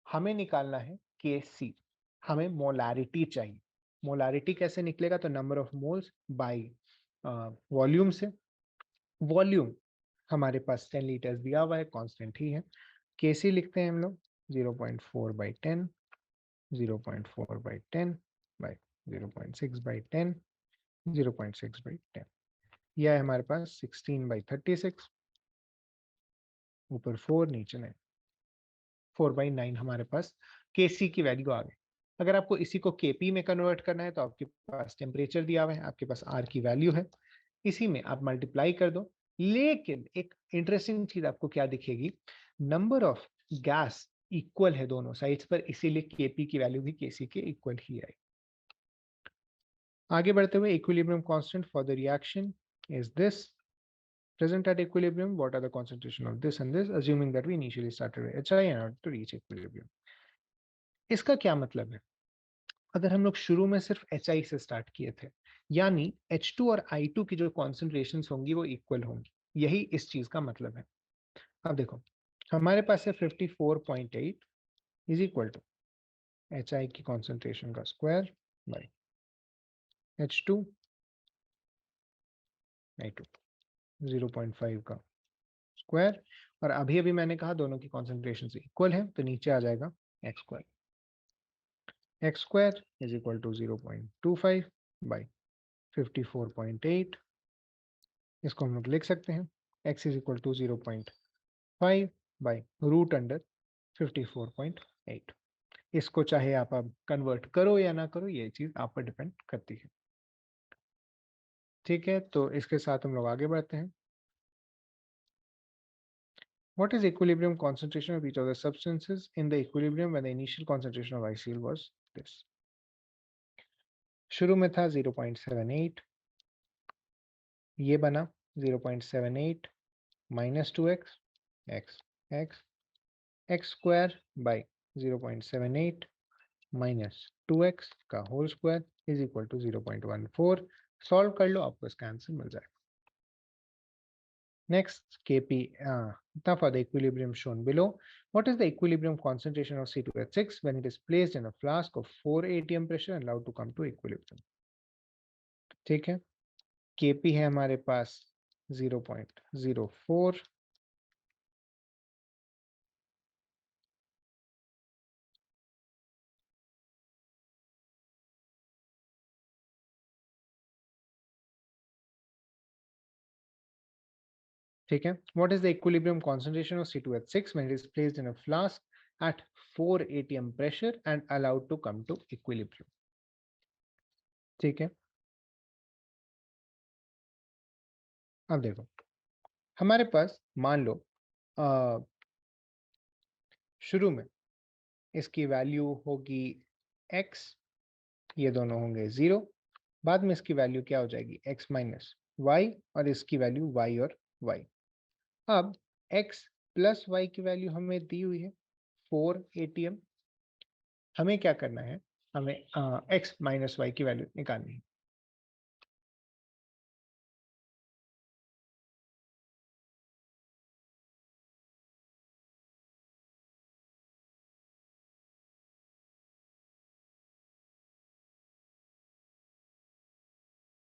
हमें निकालना है Kc, हमें मोलारिटी चाहिए। मोलारिटी कैसे निकलेगा? तो number of moles by volume से। वॉल्यूम हमारे पास 10 लीटर्स दिया हुआ है, कांस्टेंट ही है। Kc लिखते हैं हम लोग 0.4/10, 0.4/10 बाई 0.6/10, 0.6/10। यह है हमारे पास 16/36, ऊपर 4 नीचे 9, 4/9 हमारे पास Kc की वैल्यू आ गई। अगर आपको इसी को Kp में कन्वर्ट करना है तो आपके पास टेम्परेचर दिया हुआ है, आपके पास R की वैल्यू है, इसी में आप मल्टीप्लाई कर दो। लेकिन एक इंटरेस्टिंग चीज आपको क्या दिखेगी? नंबर ऑफ गैस इक्वल है दोनों साइड्स पर, इसीलिए Kp की वैल्यू भी Kc के इक्वल ही आई। आगे बढ़ते हुए, equilibrium constant for the reaction is this. Present at equilibrium, what are the concentration of this and this, assuming that we initially started with HI in order to reach equilibrium. इसका क्या मतलब है? अगर हम लोग शुरू में सिर्फ HI से स्टार्ट किए थे, यानी H2 और I2 की जो कॉन्सेंट्रेशंस होंगी वो इक्वल होंगी, यही इस चीज का मतलब है। अब देखो, हमारे पास है 54.8 इज इक्वल टू HI की कॉन्सेंट्रेशन का स्क्वायर बाई H2 I2 0.5 का स्क्वायर, और अभी अभी मैंने कहा दोनों की कॉन्सेंट्रेशन इक्वल है, तो नीचे आ जाएगा x square. x square is equal to 0.25 by 54.8। इसको हम लोग लिख सकते हैं x is equal to 0.5 by root under 54.8। इसको चाहे आप अब कन्वर्ट करो या ना करो, ये चीज आप पर डिपेंड करती है। ठीक है, तो इसके साथ हम लोग आगे बढ़ते हैं। What is equilibrium concentration of each of the substances in the equilibrium when the initial concentration of ICl was this? शुरू में था 0.78, ये बना 0.78 minus 2x, x square by 0.78 minus 2x का whole square is equal to 0.14। Solve कर लो, आपको इसका आंसर मिल जाएगा। Next, Kp, now for the equilibrium shown below. What is the equilibrium concentration of C2H6 when it is placed in a flask of 4 atm pressure and allowed to come to equilibrium? ठीक है, Kp है हमारे पास 0.04, ठीक है। What is the equilibrium concentration of C2H6 when it is placed in a flask at 4 atm pressure and allowed to come to equilibrium? ठीक है, अब देखो हमारे पास मान लो शुरू में इसकी वैल्यू होगी x, ये दोनों होंगे 0, बाद में इसकी वैल्यू क्या हो जाएगी x माइनस वाई, और इसकी वैल्यू y और y। अब x प्लस y की वैल्यू हमें दी हुई है 4 atm, हमें क्या करना है, हमें x माइनस y की वैल्यू निकालनी है।